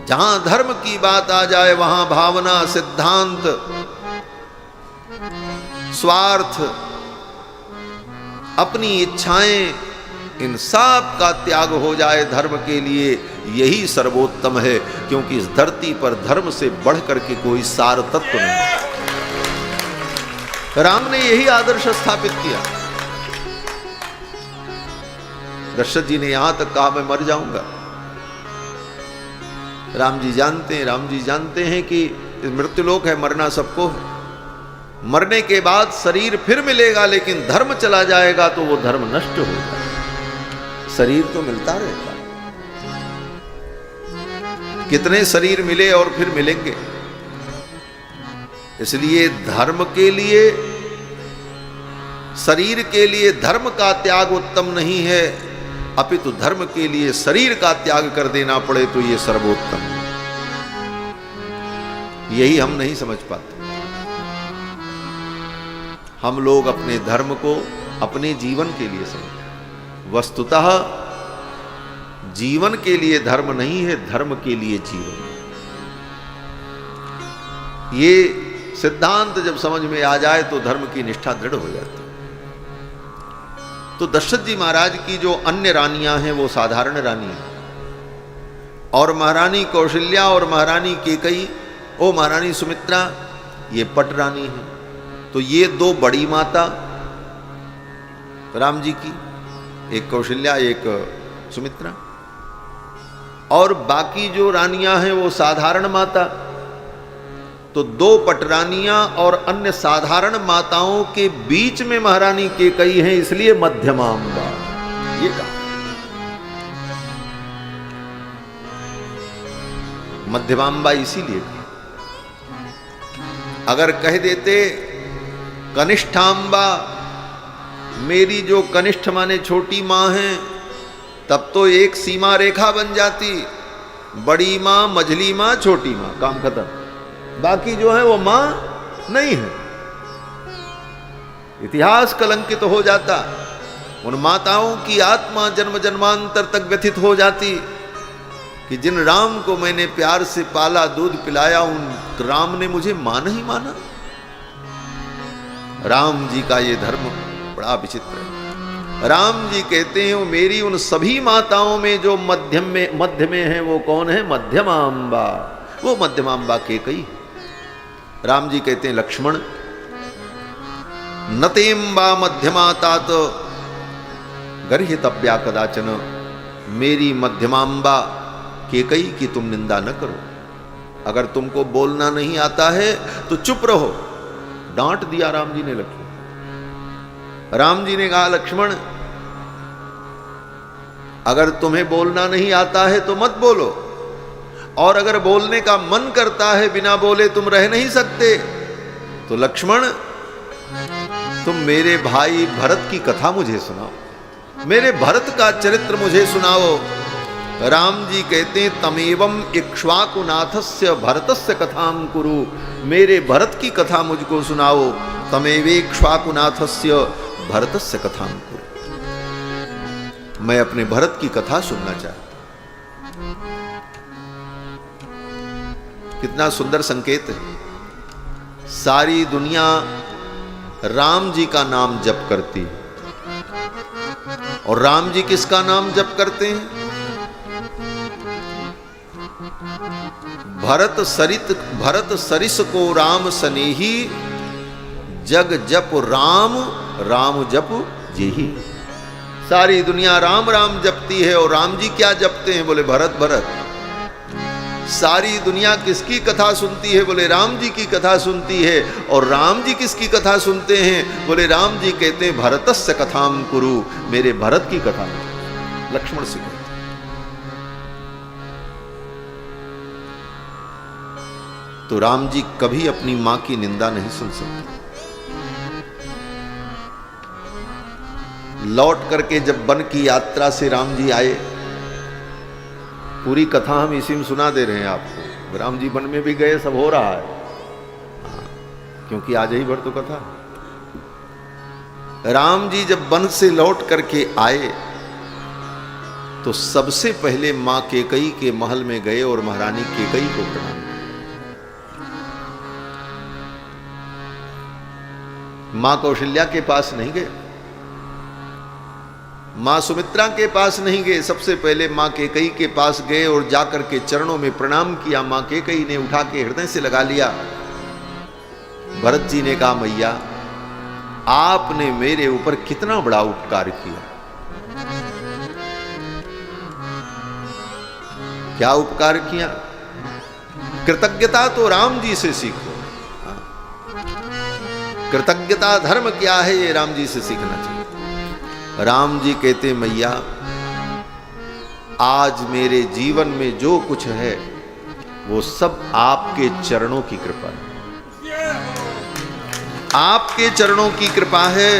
जहां धर्म की बात आ जाए वहां भावना, सिद्धांत, स्वार्थ, अपनी इच्छाएं, इन सब का त्याग हो जाए धर्म के लिए, यही सर्वोत्तम है। क्योंकि इस धरती पर धर्म से बढ़कर के कोई सार तत्व नहीं। राम ने यही आदर्श स्थापित किया। दशरथ जी ने यहां तक कहा मैं मर जाऊंगा। राम जी जानते हैं कि मृत्युलोक है, मरना सबको है। मरने के बाद शरीर फिर मिलेगा, लेकिन धर्म चला जाएगा तो वो धर्म नष्ट होगा। शरीर तो मिलता रहता है। कितने शरीर मिले और फिर मिलेंगे। इसलिए धर्म के लिए, शरीर के लिए धर्म का त्याग उत्तम नहीं है, अपितु धर्म के लिए शरीर का त्याग कर देना पड़े तो ये सर्वोत्तम है। यही हम नहीं समझ पाते। हम लोग अपने धर्म को अपने जीवन के लिए समझते। वस्तुतः जीवन के लिए धर्म नहीं है, धर्म के लिए जीवन। ये सिद्धांत जब समझ में आ जाए तो धर्म की निष्ठा दृढ़ हो जाती है। तो दशरथ जी महाराज की जो अन्य रानियां हैं वो साधारण रानी हैं, और महारानी कौशल्या और महारानी कैकेयी, ओ महारानी सुमित्रा, ये पट रानी है। तो ये 2 बड़ी माता राम जी की, एक कौशल्या एक सुमित्रा, और बाकी जो रानियां हैं वो साधारण माता। तो 2 पटरानियां और अन्य साधारण माताओं के बीच में महारानी कैकेयी हैं, इसलिए मध्यमांबा ये कहा। मध्यमांबा इसीलिए कहा। अगर कह देते कनिष्ठांबा, मेरी जो कनिष्ठ माने छोटी मां है, तब तो एक सीमा रेखा बन जाती, बड़ी मां, मझली मां, छोटी मां, काम खत्म। बाकी जो है वो मां नहीं है, इतिहास कलंकित हो जाता। उन माताओं की आत्मा जन्म जन्मांतर तक व्यथित हो जाती कि जिन राम को मैंने प्यार से पाला, दूध पिलाया, उन राम ने मुझे मां नहीं माना। राम जी का ये धर्म बड़ा विचित्र है। राम जी कहते हैं वो मेरी उन सभी माताओं में जो मध्य में है, वो कौन है? मध्यमांबा। वो मध्यमांबा कैकेयी। राम जी कहते हैं लक्ष्मण, नतेम्बा मध्यमातात गर्हितव्या कदाचन, मेरी मध्यमांबा कैकेयी की तुम निंदा न करो। अगर तुमको बोलना नहीं आता है तो चुप रहो। डांट दिया राम जी ने लक्ष्मण। राम जी ने कहा लक्ष्मण, अगर तुम्हें बोलना नहीं आता है तो मत बोलो, और अगर बोलने का मन करता है, बिना बोले तुम रह नहीं सकते, तो लक्ष्मण तुम मेरे भाई भरत की कथा मुझे सुनाओ, मेरे भरत का चरित्र मुझे सुनाओ। राम जी कहते हैं तमेवम इक्ष्वाकुनाथस्य भरतस्य कथां कुरु, मेरे भरत की कथा मुझको सुनाओ। तमेवेक्ष्वाकुनाथस्य भरतस्य कथां कुरु, मैं अपने भरत की कथा सुनना चाहता। कितना सुंदर संकेत है। सारी दुनिया राम जी का नाम जप करती है, और राम जी किसका नाम जप करते हैं? भरत सरिस को राम सनेही, जग जप राम राम जप जेही। सारी दुनिया राम राम जपती है, और राम जी क्या जपते हैं? बोले भरत भरत। सारी दुनिया किसकी कथा सुनती है? बोले राम जी की कथा सुनती है। और राम जी किसकी कथा सुनते हैं? बोले राम जी कहते हैं भरतस्य कथां कुरु, मेरे भरत की कथा। लक्ष्मण से कहते, तो राम जी कभी अपनी मां की निंदा नहीं सुन सकते। लौट करके जब वन की यात्रा से राम जी आए, पूरी कथा हम इसी में सुना दे रहे हैं आपको। राम जी वन में भी गए, सब हो रहा है, क्योंकि आज ही भर तो कथा। राम जी जब वन से लौट करके आए तो सबसे पहले मां कैकेयी के महल में गए और महारानी कैकेयी को प्रणाम। मां कौशल्या के पास नहीं गए, मां सुमित्रा के पास नहीं गए, सबसे पहले मां कैकेयी के पास गए और जाकर के चरणों में प्रणाम किया। मां कैकेयी ने उठा के हृदय से लगा लिया। भरत जी ने कहा मैया, आपने मेरे ऊपर कितना बड़ा उपकार किया। क्या उपकार किया? कृतज्ञता तो राम जी से सीखो। कृतज्ञता धर्म क्या है, ये राम जी से सीखना चाहिए। राम जी कहते मैया, आज मेरे जीवन में जो कुछ है वो सब आपके चरणों की कृपा है, आपके चरणों की कृपा है।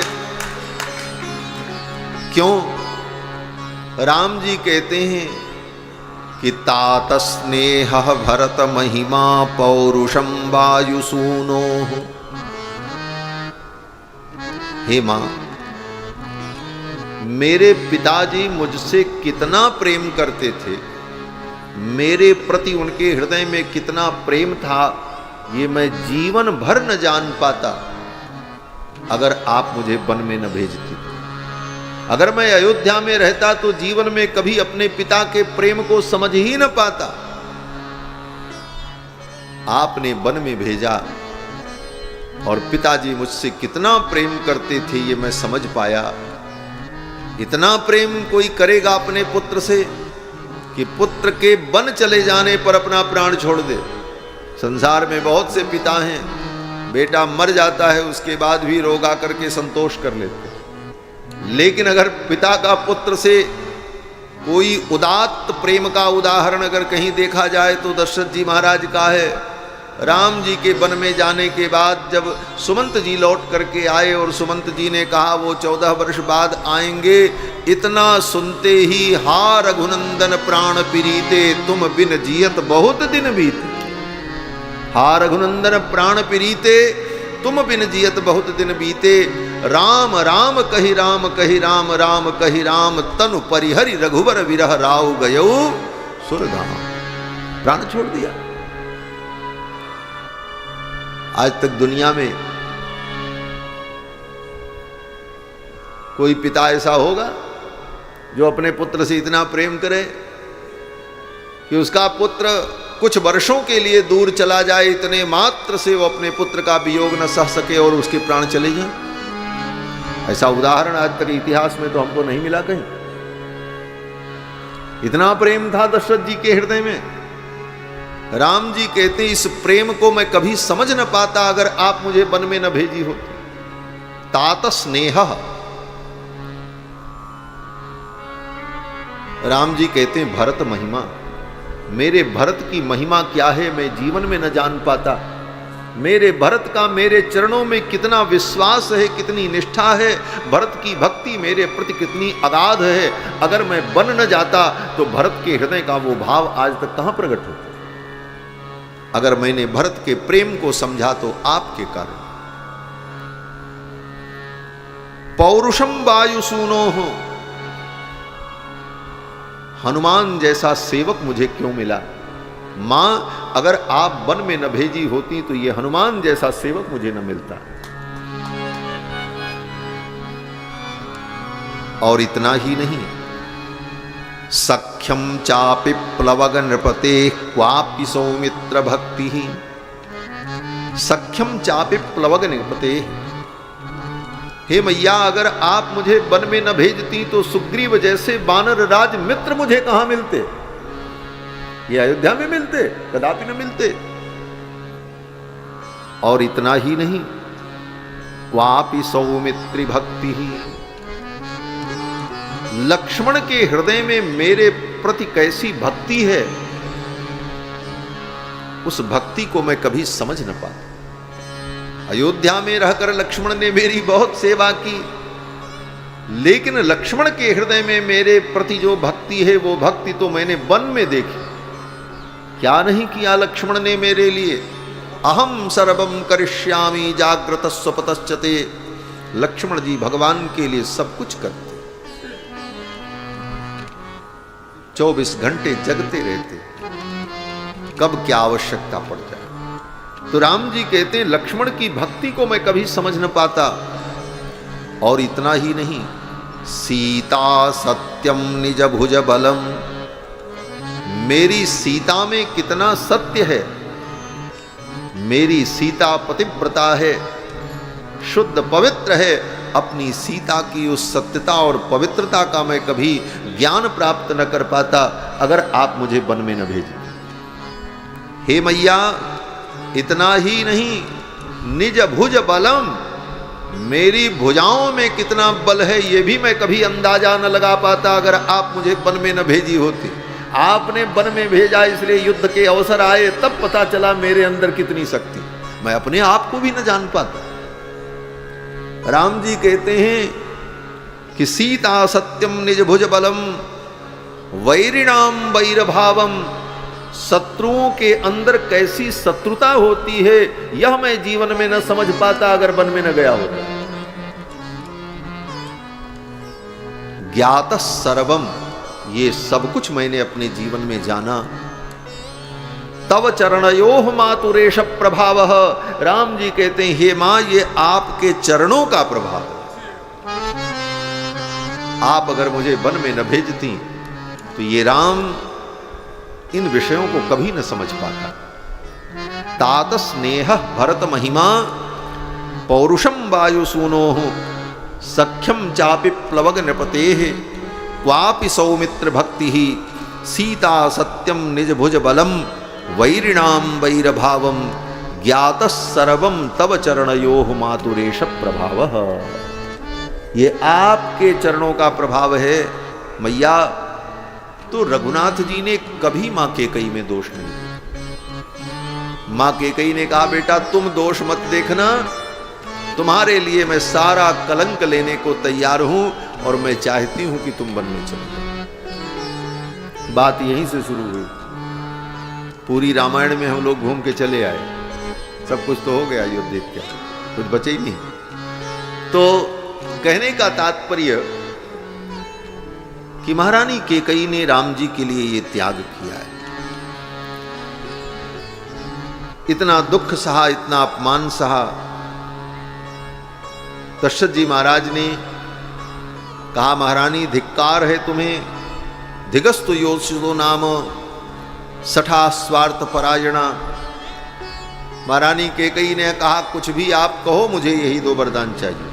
क्यों? राम जी कहते हैं कि तात स्नेह भरत महिमा पौरुषम वायुसूनो। हे मां, मेरे पिताजी मुझसे कितना प्रेम करते थे, मेरे प्रति उनके हृदय में कितना प्रेम था, ये मैं जीवन भर न जान पाता अगर आप मुझे वन में न भेजते। अगर मैं अयोध्या में रहता तो जीवन में कभी अपने पिता के प्रेम को समझ ही न पाता। आपने वन में भेजा और पिताजी मुझसे कितना प्रेम करते थे ये मैं समझ पाया। इतना प्रेम कोई करेगा अपने पुत्र से कि पुत्र के वन चले जाने पर अपना प्राण छोड़ दे। संसार में बहुत से पिता हैं, बेटा मर जाता है उसके बाद भी रोगा करके संतोष कर लेते हैं। लेकिन अगर पिता का पुत्र से कोई उदात्त प्रेम का उदाहरण अगर कहीं देखा जाए तो दशरथ जी महाराज का है। राम जी के वन में जाने के बाद जब सुमंत जी लौट करके आए और सुमंत जी ने कहा वो 14 वर्ष बाद आएंगे, इतना सुनते ही हा रघुनंदन प्राण प्रीते तुम बिन जियत बहुत दिन बीते। हा रघुनंदन प्राण प्रीते तुम बिन जियत बहुत दिन बीते। राम राम कहि राम कहि राम राम कहि राम तनु परिहरि रघुबर विरह राव गयो सुरधाम। प्राण छोड़ दिया। आज तक दुनिया में कोई पिता ऐसा होगा जो अपने पुत्र से इतना प्रेम करे कि उसका पुत्र कुछ वर्षों के लिए दूर चला जाए, इतने मात्र से वो अपने पुत्र का वियोग न सह सके और उसके प्राण चले जाए। ऐसा उदाहरण आज तक इतिहास में तो हमको नहीं मिला कहीं। इतना प्रेम था दशरथ जी के हृदय में। राम जी कहते इस प्रेम को मैं कभी समझ न पाता अगर आप मुझे वन में न भेजी होती। तात स्नेह। राम जी कहते हैं भरत महिमा, मेरे भरत की महिमा क्या है मैं जीवन में न जान पाता। मेरे भरत का मेरे चरणों में कितना विश्वास है, कितनी निष्ठा है, भरत की भक्ति मेरे प्रति कितनी अगाध है। अगर मैं बन न जाता तो भरत के हृदय का वो भाव आज तक कहां प्रकट होता। अगर मैंने भरत के प्रेम को समझा तो आपके कारण। पौरुषम वायुसूनो हो, हनुमान जैसा सेवक मुझे क्यों मिला। मां अगर आप वन में न भेजी होती तो ये हनुमान जैसा सेवक मुझे न मिलता। और इतना ही नहीं, सख्यम चापि प्लवग नृपते क्वापि सौमित्र भक्ति। सख्यम चापि प्लवग नृपते, हे मैया अगर आप मुझे वन में न भेजती तो सुग्रीव जैसे वानर राज मित्र मुझे कहां मिलते। ये अयोध्या में मिलते, कदापि न मिलते। और इतना ही नहीं, क्वापि सौमित्री भक्ति ही, लक्ष्मण के हृदय में मेरे प्रति कैसी भक्ति है, उस भक्ति को मैं कभी समझ न पाता। अयोध्या में रहकर लक्ष्मण ने मेरी बहुत सेवा की, लेकिन लक्ष्मण के हृदय में मेरे प्रति जो भक्ति है वो भक्ति तो मैंने वन में देखी। क्या नहीं किया लक्ष्मण ने मेरे लिए। अहम सर्वम करिष्यामि जाग्रत स्वपतश्चते। लक्ष्मण जी भगवान के लिए सब कुछ करते, 24 घंटे जगते रहते, कब क्या आवश्यकता पड़ जाए। तो राम जी कहते हैं लक्ष्मण की भक्ति को मैं कभी समझ न पाता। और इतना ही नहीं, सीता सत्यम निज भुज बलम, मेरी सीता में कितना सत्य है। मेरी सीता पतिव्रता है, शुद्ध पवित्र है। अपनी सीता की उस सत्यता और पवित्रता का मैं कभी ज्ञान प्राप्त न कर पाता अगर आप मुझे वन में न भेजें। हे मैया इतना ही नहीं, निज भुज बलम, मेरी भुजाओं में कितना बल है ये भी मैं कभी अंदाजा न लगा पाता अगर आप मुझे वन में न भेजी होती। आपने वन में भेजा इसलिए युद्ध के अवसर आए, तब पता चला मेरे अंदर कितनी शक्ति। मैं अपने आप को भी न जान पाता। राम जी कहते हैं कि सीता सत्यम निज भुज बलम वैरिणाम वैरभावम, शत्रुओं के अंदर कैसी शत्रुता होती है यह मैं जीवन में न समझ पाता अगर वन में न गया होता। ज्ञात सर्वम, ये सब कुछ मैंने अपने जीवन में जाना। तव चरणयोह मातुरेश प्रभाव, राम जी कहते हैं हे मां ये आपके चरणों का प्रभाव है। आप अगर मुझे वन में न भेजती तो ये राम इन विषयों को कभी न समझ पाता। तात स्नेह भरत महिमा पौरुषम वायुसूनो सख्यम चापि प्लवग नृपते क्वापि सौमित्र भक्ति सीता सत्यम निज भुज बलम वैरिणाम वैरभावम ज्ञात सर्वम तव चरणयोः मातुरेश प्रभावः। ये आपके चरणों का प्रभाव है मैया। तो रघुनाथ जी ने कभी मां कैकेयी में दोष नहीं दिया। मां कैकेयी ने कहा बेटा तुम दोष मत देखना, तुम्हारे लिए मैं सारा कलंक लेने को तैयार हूं और मैं चाहती हूं कि तुम वन में चले जाओ। बात यहीं से शुरू हुई। पूरी रामायण में हम लोग घूम के चले आए, सब कुछ तो हो गया अयोध्या क्या, कुछ बचे ही नहीं। तो कहने का तात्पर्य कि महारानी कैकेयी ने राम जी के लिए ये त्याग किया है, इतना दुख सहा, इतना अपमान सहा। दशरथ जी महाराज ने कहा महारानी धिक्कार है तुम्हें, धिगस्तु योषितो नाम सठा स्वार्थ परायणा। महारानी कैकेयी ने कहा कुछ भी आप कहो, मुझे यही दो वरदान चाहिए।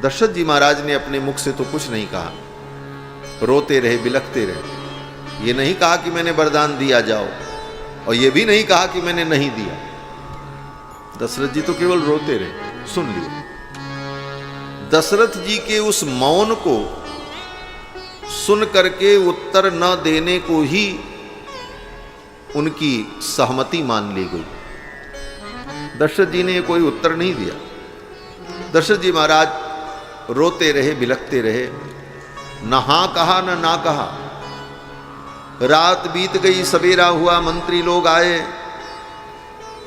दशरथ जी महाराज ने अपने मुख से तो कुछ नहीं कहा, रोते रहे, बिलखते रहे। ये नहीं कहा कि मैंने वरदान दिया जाओ, और ये भी नहीं कहा कि मैंने नहीं दिया। दशरथ जी तो केवल रोते रहे, सुन लिए। दशरथ जी के उस मौन को सुन करके उत्तर न देने को ही उनकी सहमति मान ली गई। दशरथ जी ने कोई उत्तर नहीं दिया। दशरथ जी महाराज रोते रहे, बिलखते रहे, न हाँ कहा न ना कहा। रात बीत गई, सवेरा हुआ, मंत्री लोग आए।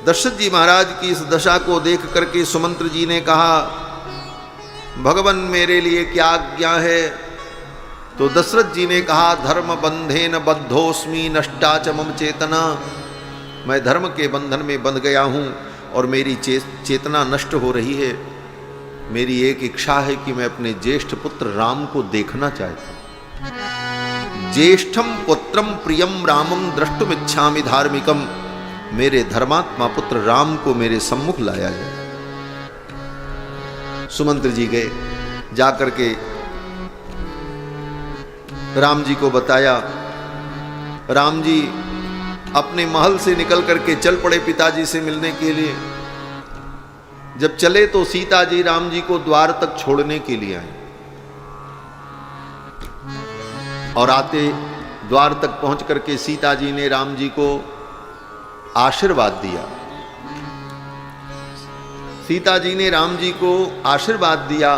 दशरथ जी महाराज की इस दशा को देख करके सुमंत्र जी ने कहा भगवान मेरे लिए क्या आज्ञा है। तो दशरथ जी ने कहा धर्म बंधेन बद्धोस्मि नष्टा च मम चेतना। मैं धर्म के बंधन में बंध गया हूँ और मेरी चेतना नष्ट हो रही है। मेरी एक इच्छा है कि मैं अपने ज्येष्ठ पुत्र राम को देखना चाहता हूं। ज्येष्ठम पुत्रम प्रियम रामम द्रष्टुमिच्छामि धार्मिकम। मेरे धर्मात्मा पुत्र राम को मेरे सम्मुख लाया जाए। सुमंत्र जी गए, जाकर के राम जी को बताया। राम जी अपने महल से निकल करके चल पड़े पिताजी से मिलने के लिए। जब चले तो सीता जी राम जी को द्वार तक छोड़ने के लिए आए, और आते द्वार तक पहुंच करके सीता जी ने राम जी को आशीर्वाद दिया। सीता जी ने राम जी को आशीर्वाद दिया।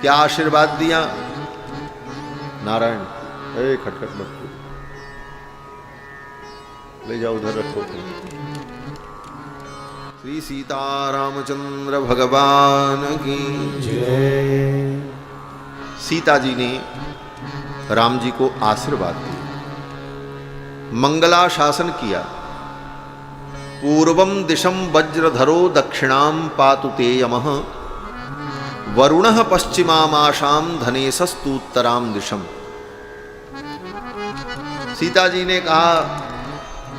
क्या आशीर्वाद दिया? नारायण खटखट मत ले जाओ, उधर रखो। श्री सीता रामचंद्र भगवान की जय। सीता जी ने राम जी को आशीर्वाद दिया, मंगलाशासन किया। पूर्वम दिशम वज्रधरो दक्षिणाम पातु ते यमः, वरुणः पश्चिमामाशाम धनेशस्तुत्तराम दिशम। सीता जी ने कहा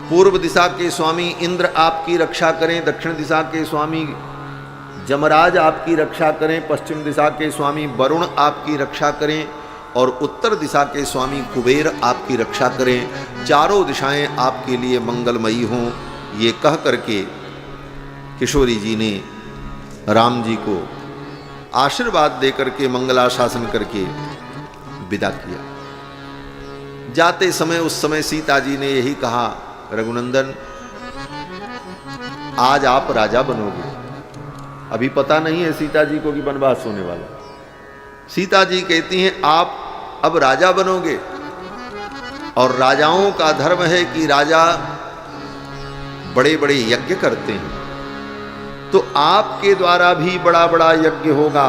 पूर्व दिशा के स्वामी इंद्र आपकी रक्षा करें, दक्षिण दिशा के स्वामी जमराज आपकी रक्षा करें, पश्चिम दिशा के स्वामी वरुण आपकी रक्षा करें, और उत्तर दिशा के स्वामी कुबेर आपकी रक्षा करें। चारों दिशाएं आपके लिए मंगलमयी हों। ये कह करके किशोरी जी ने राम जी को आशीर्वाद दे करके मंगलाशासन करके विदा किया। जाते समय उस समय सीता जी ने यही कहा रघुनंदन आज आप राजा बनोगे। अभी पता नहीं है सीता जी को कि वनवास होने वाला। सीता जी कहती हैं आप अब राजा बनोगे, और राजाओं का धर्म है कि राजा बड़े बड़े यज्ञ करते हैं, तो आपके द्वारा भी बड़ा बड़ा यज्ञ होगा।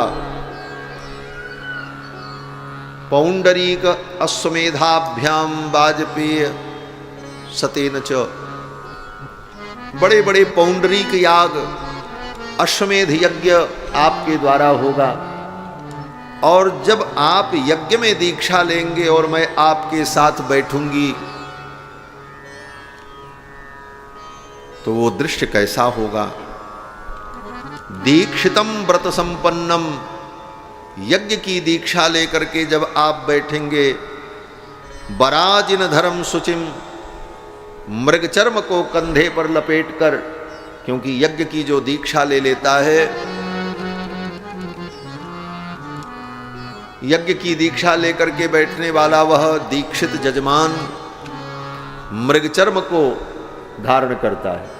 पौंडरीक अश्वमेधाभ्याम वाजपेय सतेन च। बड़े बड़े पौंडरीक याग, अश्वमेध यज्ञ आपके द्वारा होगा। और जब आप यज्ञ में दीक्षा लेंगे और मैं आपके साथ बैठूंगी तो वो दृश्य कैसा होगा। दीक्षितम व्रत संपन्नम, यज्ञ की दीक्षा लेकर के जब आप बैठेंगे बराजिन धर्म शुचिम, मृगचर्म को कंधे पर लपेटकर, क्योंकि यज्ञ की जो दीक्षा ले लेता है, यज्ञ की दीक्षा लेकर के बैठने वाला वह दीक्षित जजमान मृगचर्म को धारण करता है।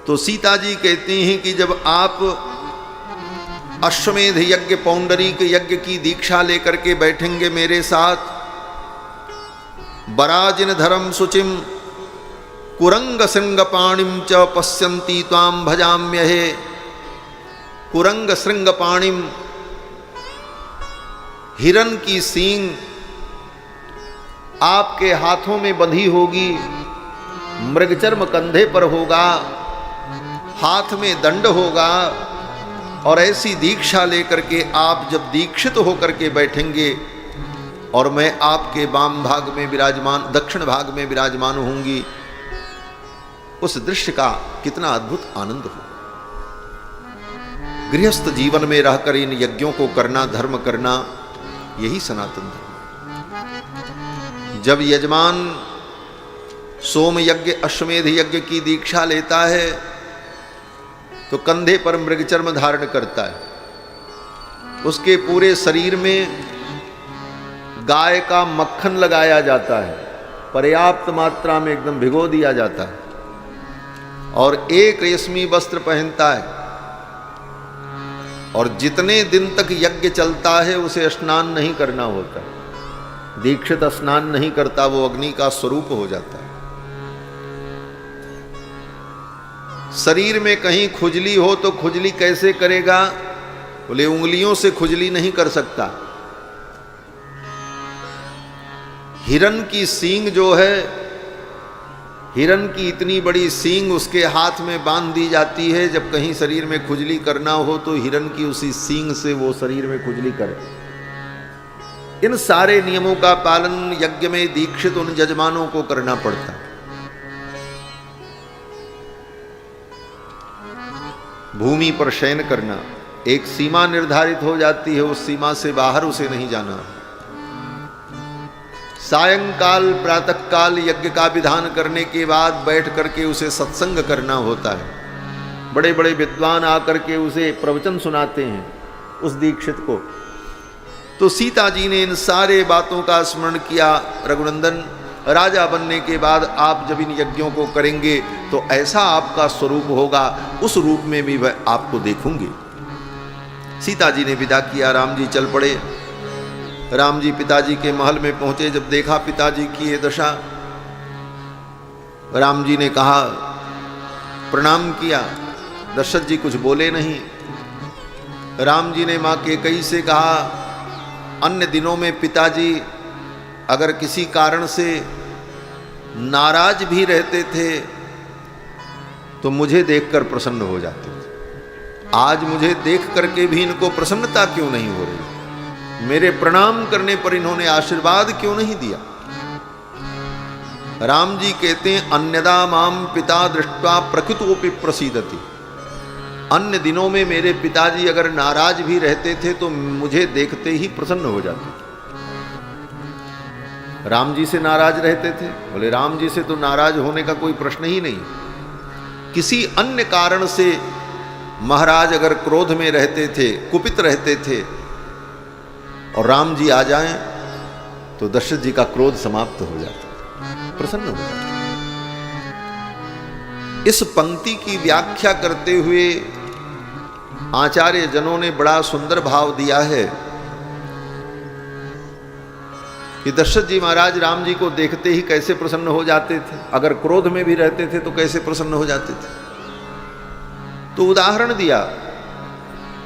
तो सीता जी कहती हैं कि जब आप अश्वमेध यज्ञ, पौंडरीक यज्ञ की दीक्षा लेकर के बैठेंगे मेरे साथ, बराजिन धर्म शुचिम कुरंग श्रृंग पाणिम च पश्यन्ति त्वाम भजाम्यहे। कुरंग श्रृंग पाणिम, हिरण की सींग आपके हाथों में बंधी होगी, मृगचर्म कंधे पर होगा, हाथ में दंड होगा, और ऐसी दीक्षा लेकर के आप जब दीक्षित होकर के बैठेंगे और मैं आपके वाम भाग में विराजमान, दक्षिण भाग में विराजमान होंगी, उस दृश्य का कितना अद्भुत आनंद हो। गृहस्थ जीवन में रहकर इन यज्ञों को करना, धर्म करना, यही सनातन धर्म। जब यजमान सोम यज्ञ, अश्वमेध यज्ञ की दीक्षा लेता है तो कंधे पर मृगचर्म धारण करता है। उसके पूरे शरीर में गाय का मक्खन लगाया जाता है, पर्याप्त मात्रा में एकदम भिगो दिया जाता है, और एक रेशमी वस्त्र पहनता है, और जितने दिन तक यज्ञ चलता है उसे स्नान नहीं करना होता। दीक्षित स्नान नहीं करता, वो अग्नि का स्वरूप हो जाता है। शरीर में कहीं खुजली हो तो खुजली कैसे करेगा? बोले उंगलियों से खुजली नहीं कर सकता। हिरण की सींग जो है, हिरण की इतनी बड़ी सींग उसके हाथ में बांध दी जाती है। जब कहीं शरीर में खुजली करना हो तो हिरण की उसी सींग से वो शरीर में खुजली करे। इन सारे नियमों का पालन यज्ञ में दीक्षित उन जजमानों को करना पड़ता है। भूमि पर शयन करना, एक सीमा निर्धारित हो जाती है, उस सीमा से बाहर उसे नहीं जाना। सायंकाल प्रातःकाल यज्ञ का विधान करने के बाद बैठ करके उसे सत्संग करना होता है। बड़े बड़े विद्वान आकर के उसे प्रवचन सुनाते हैं उस दीक्षित को। तो सीता जी ने इन सारे बातों का स्मरण किया। रघुनंदन, राजा बनने के बाद आप जब इन यज्ञों को करेंगे तो ऐसा आपका स्वरूप होगा, उस रूप में भी वह आपको देखूंगी। सीता जी ने विदा किया, राम जी चल पड़े। राम जी पिताजी के महल में पहुंचे। जब देखा पिताजी की ये दशा, राम जी ने कहा, प्रणाम किया। दशरथ जी कुछ बोले नहीं। राम जी ने मां कैकेयी से कहा, अन्य दिनों में पिताजी अगर किसी कारण से नाराज भी रहते थे तो मुझे देखकर प्रसन्न हो जाते थे। आज मुझे देख करके भी इनको प्रसन्नता क्यों नहीं हो रही? मेरे प्रणाम करने पर इन्होंने आशीर्वाद क्यों नहीं दिया? राम जी कहते हैं, अन्यदा माम पिता दृष्ट्वा प्रकृतोपि प्रसीदति। अन्य दिनों में मेरे पिताजी अगर नाराज भी रहते थे तो मुझे देखते ही प्रसन्न हो जाते थे। राम जी से नाराज रहते थे? बोले राम जी से तो नाराज होने का कोई प्रश्न ही नहीं। किसी अन्य कारण से महाराज अगर क्रोध में रहते थे, कुपित रहते थे, और राम जी आ जाएं तो दशरथ जी का क्रोध समाप्त हो जाता, प्रसन्न हो जाता। इस पंक्ति की व्याख्या करते हुए आचार्य जनों ने बड़ा सुंदर भाव दिया है कि दशरथ जी महाराज राम जी को देखते ही कैसे प्रसन्न हो जाते थे, अगर क्रोध में भी रहते थे तो कैसे प्रसन्न हो जाते थे। तो उदाहरण दिया,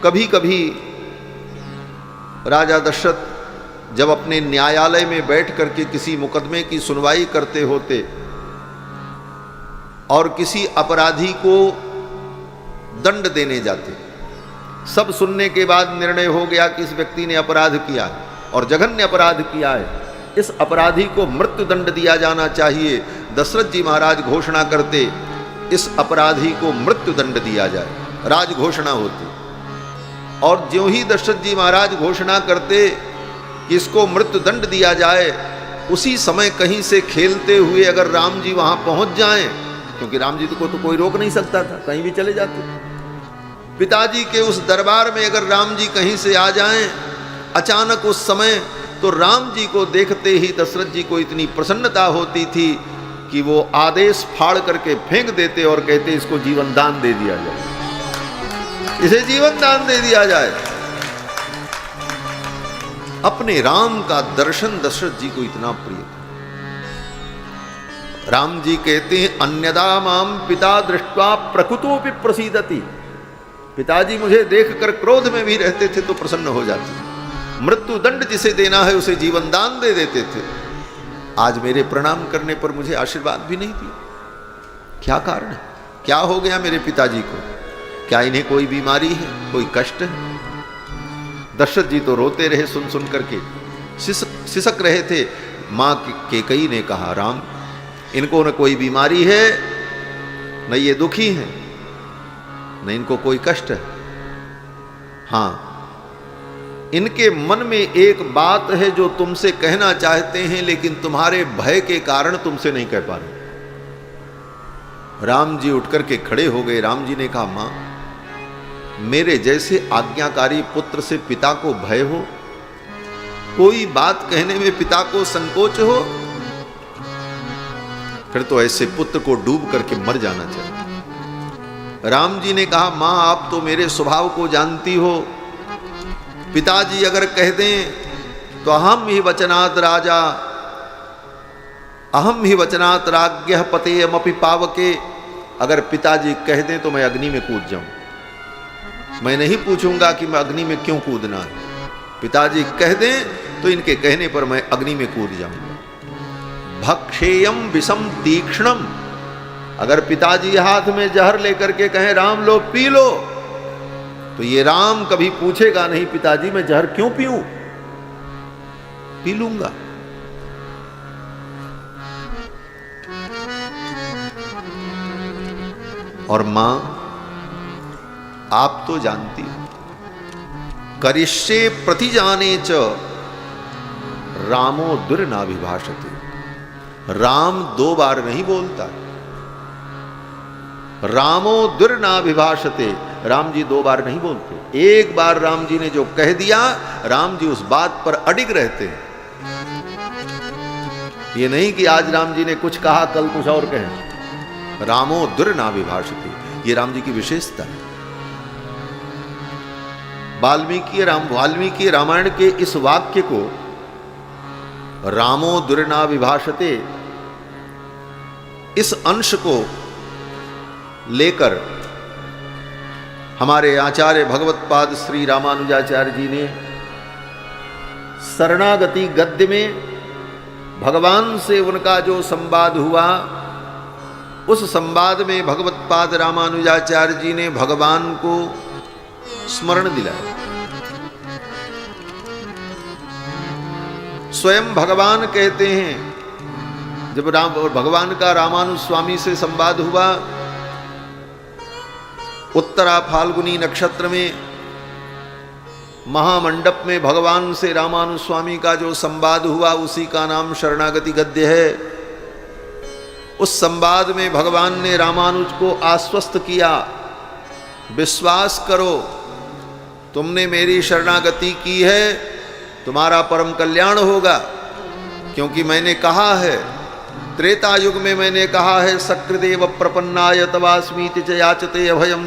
कभी कभी राजा दशरथ जब अपने न्यायालय में बैठ करके किसी मुकदमे की सुनवाई करते होते और किसी अपराधी को दंड देने जाते, सब सुनने के बाद निर्णय हो गया कि इस व्यक्ति ने अपराध किया और जघन्य अपराध किया है, इस अपराधी को मृत्यु दंड दिया जाना चाहिए। दशरथ जी महाराज घोषणा करते, इस अपराधी को मृत्यु दंड दिया जाए, राज घोषणा होती। और ज्यों ही दशरथ जी महाराज घोषणा करते कि इसको मृत्यु दंड दिया जाए, उसी समय कहीं से खेलते हुए अगर राम जी वहां पहुंच जाएं, क्योंकि राम जी को तो कोई रोक नहीं सकता था, कहीं भी चले जाते, पिताजी के उस दरबार में अगर राम जी कहीं से आ जाएं अचानक उस समय, तो राम जी को देखते ही दशरथ जी को इतनी प्रसन्नता होती थी कि वो आदेश फाड़ करके फेंक देते और कहते इसको जीवन दान दे दिया जाए, इसे जीवन दान दे दिया जाए। अपने राम का दर्शन दशरथ जी को इतना प्रिय था। राम जी कहते हैं अन्यदा माम पिता दृष्ट्वा प्रकुतोपि प्रसीदति, पिताजी मुझे देखकर क्रोध में भी रहते थे तो प्रसन्न हो जाते, मृत्यु दंड जिसे देना है उसे जीवन दान दे देते थे। आज मेरे प्रणाम करने पर मुझे आशीर्वाद भी नहीं दिया, क्या कारण है? क्या हो गया मेरे पिताजी को? क्या इन्हें कोई बीमारी है, कोई कष्ट है? दशरथ जी तो रोते रहे, सुन सुन करके सिसक रहे थे। मां कैकेयी ने कहा राम इनको न कोई बीमारी है, न ये दुखी हैं, न इनको कोई कष्ट है। हां इनके मन में एक बात है जो तुमसे कहना चाहते हैं, लेकिन तुम्हारे भय के कारण तुमसे नहीं कह पा रहे। राम जी उठकर के खड़े हो गए। राम जी ने कहा मां मेरे जैसे आज्ञाकारी पुत्र से पिता को भय हो, कोई बात कहने में पिता को संकोच हो, फिर तो ऐसे पुत्र को डूब करके मर जाना चाहिए। राम जी ने कहा मां आप तो मेरे स्वभाव को जानती हो, पिताजी अगर कह दें तो अहम ही वचनात् राजा, अहम ही वचनात् राज्ञः पतेयमपि पावके, अगर पिताजी कह दें तो मैं अग्नि में कूद जाऊं, मैं नहीं पूछूंगा कि मैं अग्नि में क्यों कूदना है, पिताजी कह दें तो इनके कहने पर मैं अग्नि में कूद जाऊंगा। भक्षेयम विषम तीक्ष्णम, अगर पिताजी हाथ में जहर लेकर के कहें राम लो पी लो, तो ये राम कभी पूछेगा नहीं पिताजी मैं जहर क्यों पीऊं, पी लूंगा। और मां आप तो जानती हो करिष्ये प्रतिजाने च रामो दुर्नाभिभाषते, राम दो बार नहीं बोलता, रामो दुर्नाभिभाषते, राम जी दो बार नहीं बोलते। एक बार राम जी ने जो कह दिया राम जी उस बात पर अडिग रहते हैं। ये नहीं कि आज राम जी ने कुछ कहा कल कुछ और कहें। रामो दुर्नाभिभाषते, ये राम जी की विशेषता है। वाल्मीकि रामायण के इस वाक्य को रामो दुर्नाभिभाषते, इस अंश को लेकर हमारे आचार्य भगवत्पाद श्री रामानुजाचार्य जी ने शरणागति गद्य में भगवान से उनका जो संवाद हुआ, उस संवाद में भगवत्पाद रामानुजाचार्य जी ने भगवान को स्मरण दिलाया। स्वयं भगवान कहते हैं, जब भगवान का रामानुज स्वामी से संवाद हुआ, उत्तरा फाल्गुनी नक्षत्र में महामंडप में भगवान से रामानुज स्वामी का जो संवाद हुआ उसी का नाम शरणागति गद्य है। उस संवाद में भगवान ने रामानुज को आश्वस्त किया, विश्वास करो तुमने मेरी शरणागति की है, तुम्हारा परम कल्याण होगा, क्योंकि मैंने कहा है, त्रेता युग में मैंने कहा है, सकृदेव प्रपन्नाय तवास्मीति च याचते अभयम